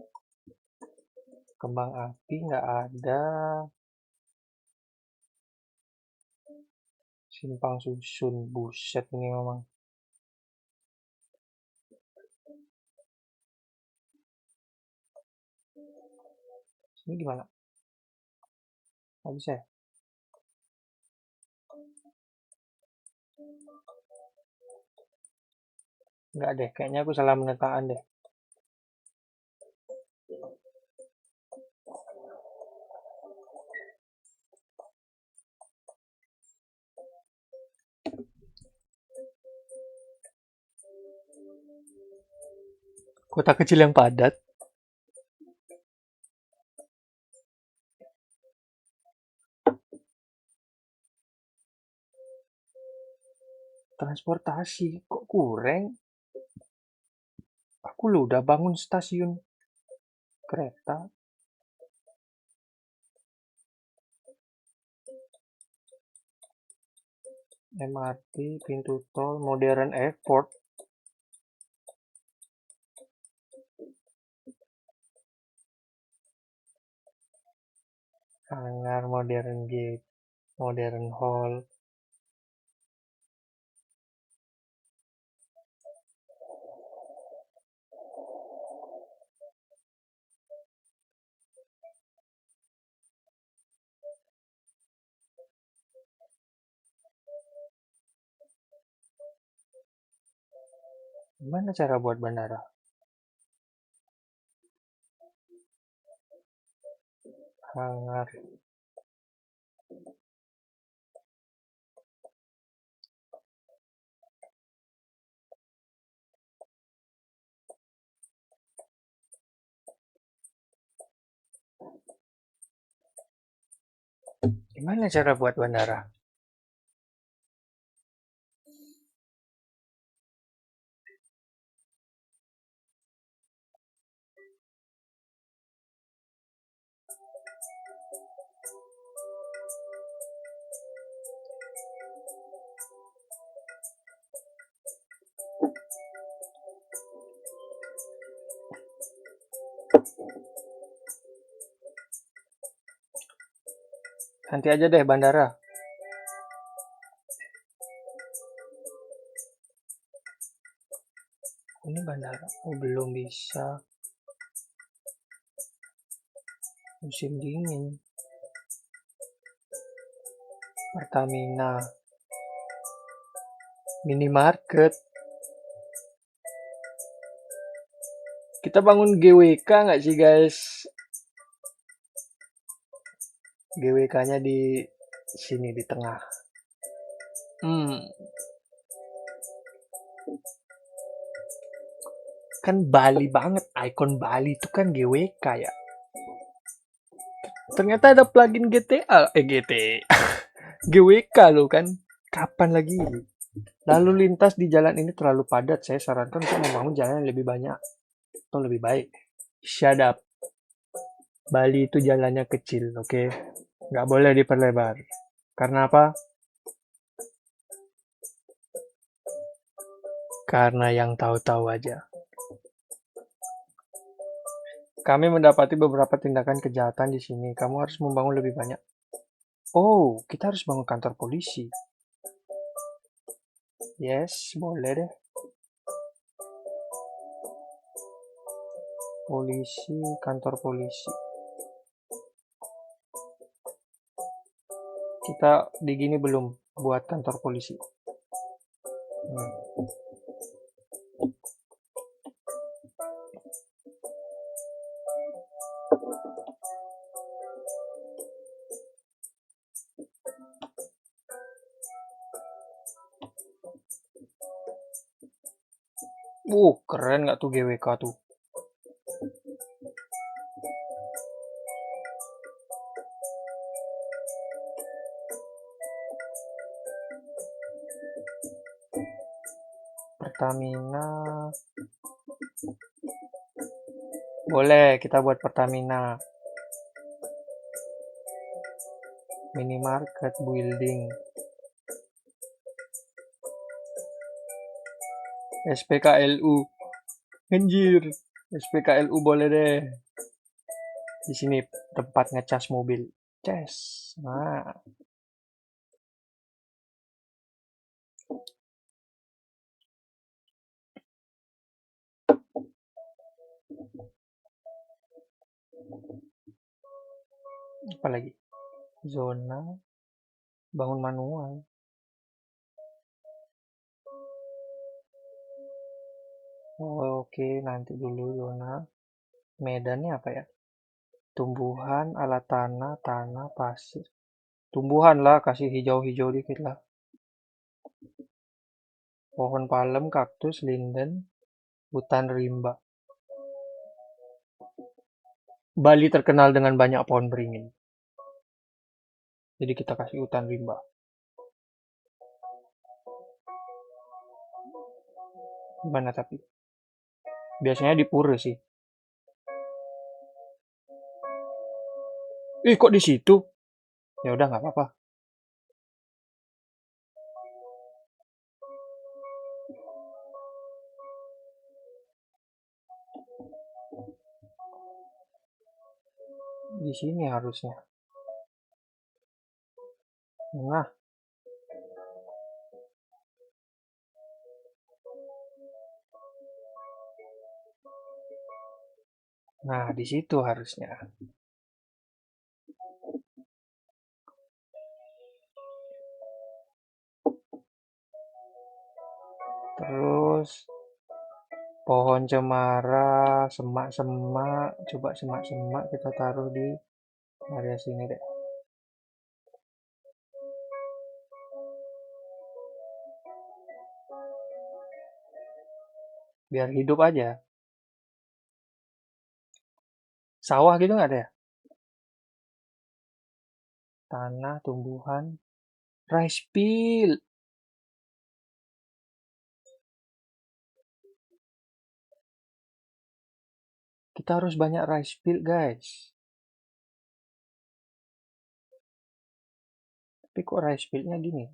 kembang api nggak ada. Simpang susun, buset ini memang. Ini gimana? Nggak bisa ya? Nggak deh, kayaknya aku salah menetaan deh. Kota kecil yang padat. Transportasi kok kurang? Aku loh udah bangun stasiun kereta. MRT, pintu tol, modern airport. Hangar, modern gate, modern hall. Gimana cara buat bandara? Hangar. Gimana cara buat bandara? Nanti aja deh bandara. Ini bandara. Oh, belum bisa. Musim dingin. Pertamina. Minimarket. Kita bangun GWK nggak sih guys? GWK-nya di sini di tengah. Kan Bali banget, ikon Bali itu kan GWK ya. Ternyata ada plugin GTA, GWK lo kan. Kapan lagi? Lalu lintas di jalan ini terlalu padat. Saya sarankan untuk membangun jalan yang lebih banyak atau lebih baik. Shut up. Bali itu jalannya kecil, oke? Nggak boleh diperlebar. Karena apa? Karena yang tahu-tahu aja. Kami mendapati beberapa tindakan kejahatan di sini. Kamu harus membangun lebih banyak. Oh, kita harus bangun kantor polisi. Yes, boleh deh. Polisi, kantor polisi. Kita di gini belum buat kantor polisi. Keren nggak tuh GWK tuh? Pertamina. Boleh, kita buat Pertamina. Minimarket building. SPKLU. Anjir. SPKLU boleh deh. Di sini tempat ngecas mobil. Cas. Nah. Apa lagi? Zona. Bangun manual. Oke, nanti dulu zona. Medannya apa ya? Tumbuhan, alat tanah, tanah, pasir. Tumbuhan lah, kasih hijau-hijau dikit lah. Pohon palem, kaktus, linden, hutan rimba. Bali terkenal dengan banyak pohon beringin. Jadi kita kasih hutan rimba. Gimana tapi? Biasanya di pura sih. Kok di situ? Ya udah nggak apa-apa. Di sini harusnya. Nah. Nah, di situ harusnya. Terus pohon cemara, semak-semak, coba semak-semak kita taruh di area sini deh. Biar hidup aja. Sawah gitu nggak ada ya? Tanah, tumbuhan, rice field. Kita harus banyak rice field, guys. Tapi kok rice fieldnya gini?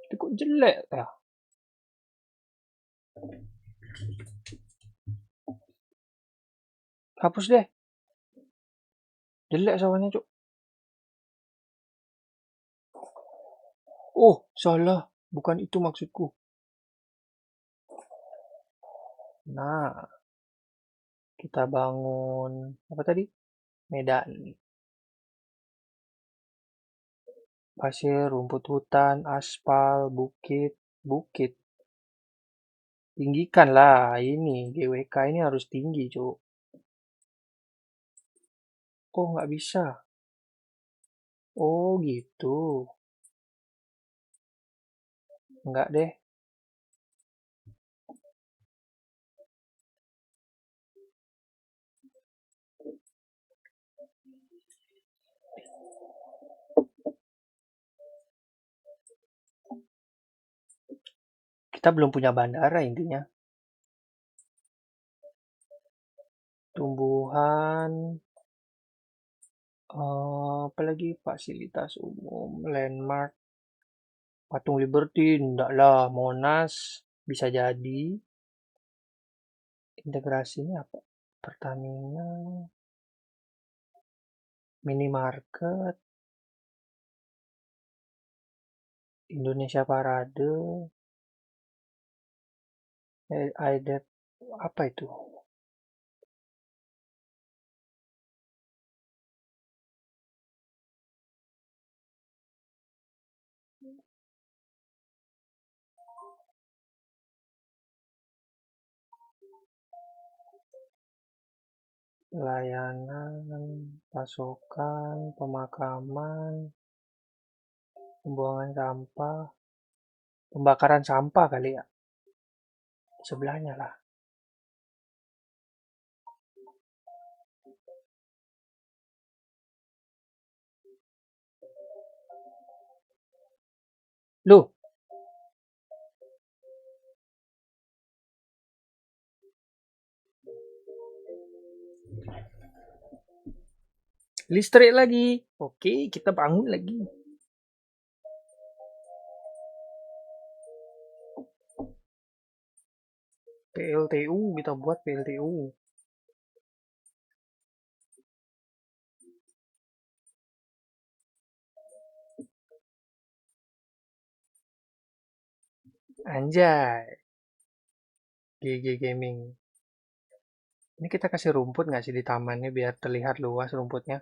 Tapi kok jelek ya? Hapus deh. Jelek sawahnya, Cuk. Oh, salah. Bukan itu maksudku. Nah, kita bangun apa tadi? Medan. Pasir, rumput hutan, aspal, bukit, bukit. Tinggikan lah ini, GWK ini harus tinggi, Cuk. Kok nggak bisa? Oh, gitu. Nggak deh. Kita belum punya bandara intinya. Tumbuhan, apalagi fasilitas umum, landmark, Patung Liberty, enggak lah, Monas, bisa jadi. Integrasinya apa? Pertamina, minimarket, Indonesia Parade, ada apa itu? Layanan, pasokan, pemakaman, pembuangan sampah, pembakaran sampah kali ya, sebelahnya lah. Loh, listrik lagi. Oke, kita bangun lagi. PLTU, kita buat PLTU. Anjay, GG Gaming. Ini kita kasih rumput nggak sih di tamannya biar terlihat luas rumputnya?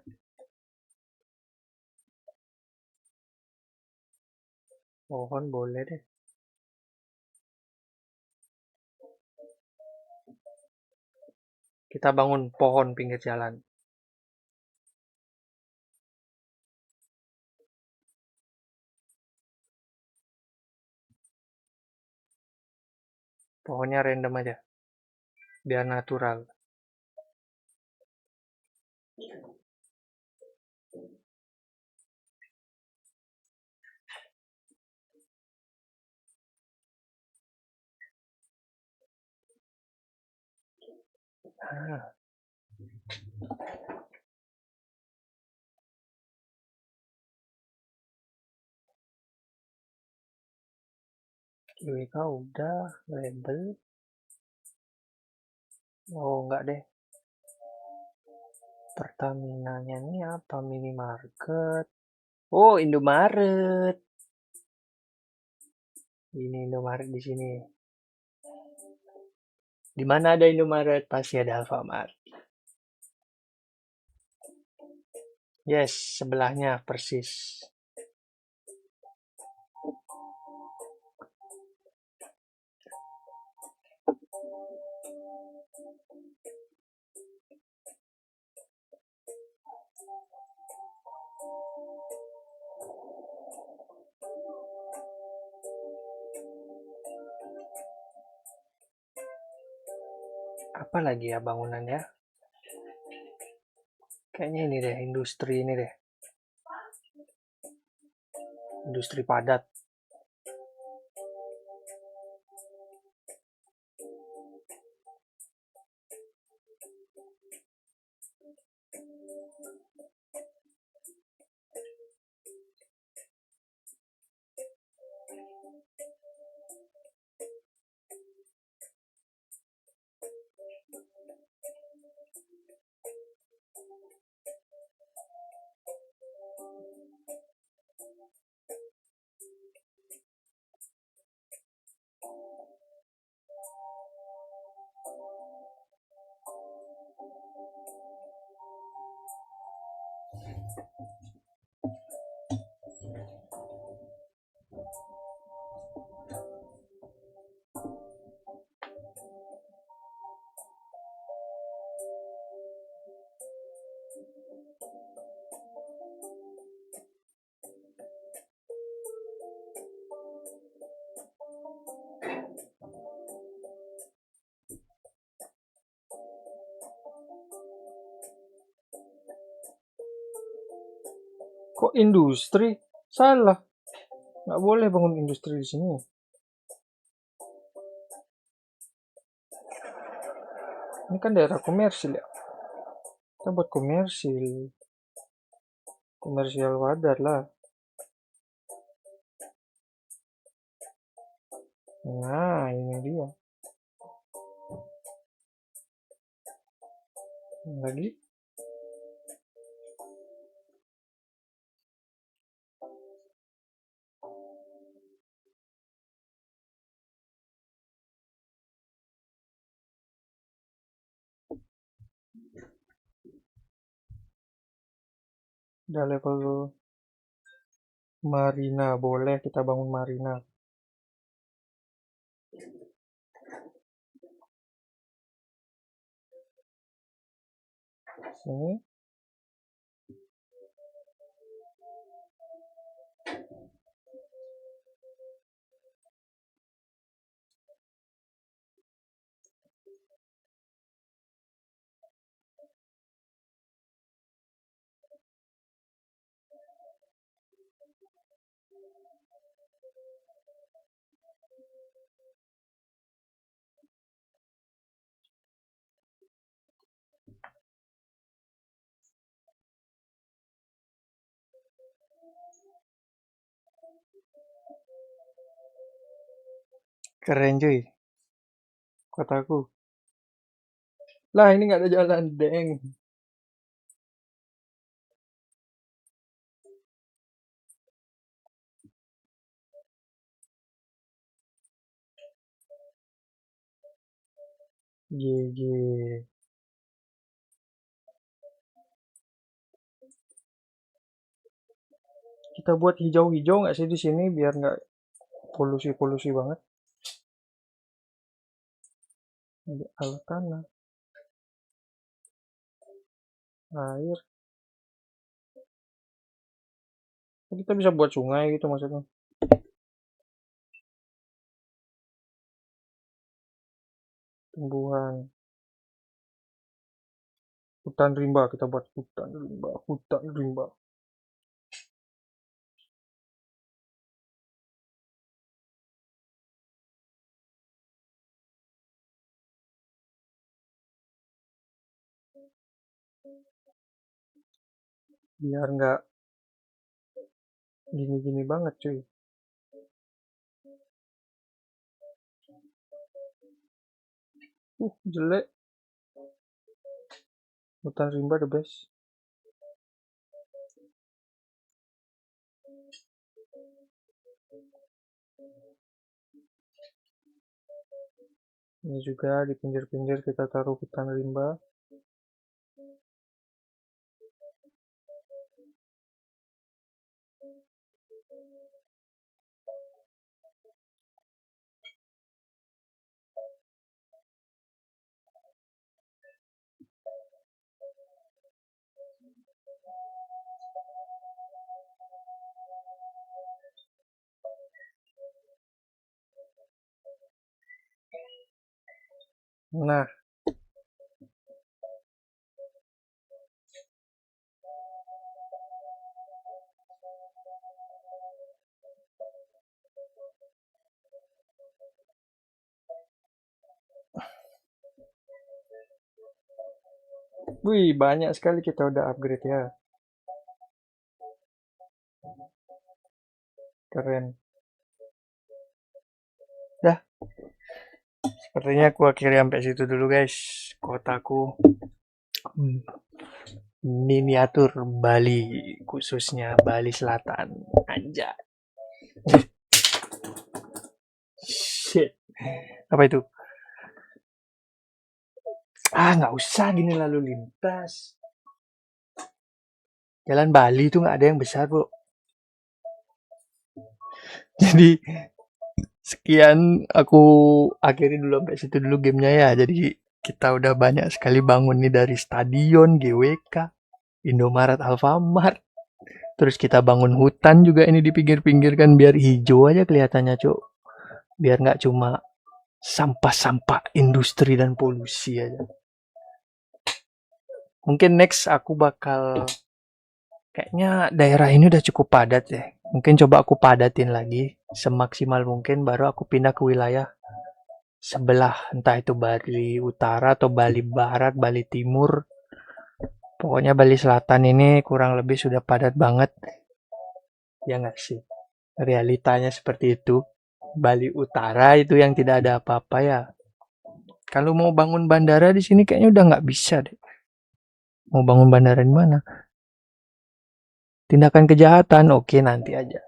Pohon boleh deh. Kita bangun pohon pinggir jalan. Pohonnya random aja, biar natural. Ah, GWK udah, label. Oh, enggak deh. Pertaminanya ini apa? Minimarket. Oh, Indomaret. Ini Indomaret di sini. Di mana ada Indomaret? Pasti ada Alfamart. Yes, sebelahnya persis. Apa lagi ya bangunannya? Kayaknya ini deh, industri ini deh. Industri padat. Kok industri? Salah. Nggak boleh bangun industri di sini. Ini kan daerah komersil ya. Kita buat komersil. Komersial wadah lah. Nah, ini dia. Lagi. Udah level marina, boleh kita bangun marina. Sini. Keren cuy, kotaku. Lah ini nggak ada jalan, deng. GG. Kita buat hijau-hijau nggak sih di sini biar nggak polusi-polusi banget. Ada alat tanah, air. Kita bisa buat sungai gitu maksudnya. Tumbuhan. Hutan rimba, kita buat hutan rimba, hutan rimba. Biar nggak gini-gini banget cuy. Jelek. Hutan rimba the best. Ini juga di pinggir-pinggir kita taruh hutan rimba. Nah, wih banyak sekali kita udah upgrade ya. Keren. Dah. Sepertinya aku akhiri sampai situ dulu guys. Kotaku miniatur Bali, khususnya Bali Selatan. Anjay. Shit. Apa itu? Nggak usah gini lalu lintas. Jalan Bali itu nggak ada yang besar, bro. Jadi sekian, aku akhiri dulu sampai situ dulu gamenya ya. Jadi kita udah banyak sekali bangun nih dari stadion, GWK, Indomaret, Alfamart. Terus kita bangun hutan juga ini di pinggir-pinggir kan biar hijau aja kelihatannya, Cuk. Biar nggak cuma sampah-sampah industri dan polusi aja. Mungkin next aku bakal kayaknya daerah ini udah cukup padat ya. Mungkin coba aku padatin lagi semaksimal mungkin baru aku pindah ke wilayah sebelah, entah itu Bali Utara atau Bali Barat, Bali Timur. Pokoknya Bali Selatan ini kurang lebih sudah padat banget. Ya nggak sih? Realitanya seperti itu. Bali Utara itu yang tidak ada apa-apa ya. Kalau mau bangun bandara di sini kayaknya udah nggak bisa deh. Mau bangun bandara di mana? Tindakan kejahatan, oke nanti aja.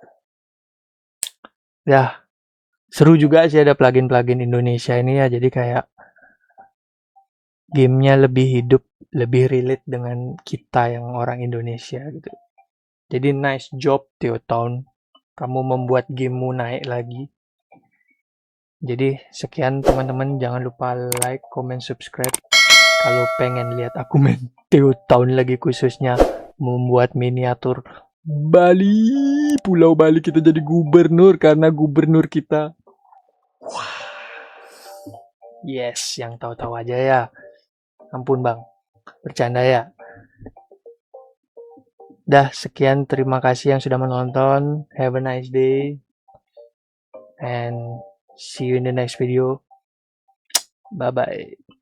Ya, seru juga sih ada plugin-plugin Indonesia ini ya. Jadi kayak gamenya lebih hidup, lebih relate dengan kita yang orang Indonesia gitu. Jadi nice job Teotown. Kamu membuat gamemu naik lagi. Jadi sekian teman-teman, jangan lupa like, comment, subscribe. Kalau pengen lihat aku main Teotown lagi khususnya membuat miniatur Bali, Pulau Bali kita jadi gubernur karena gubernur kita. Yes, yang tahu-tahu aja ya. Ampun bang, bercanda ya. Dah, sekian terima kasih yang sudah menonton. Have a nice day. And see you in the next video. Bye-bye.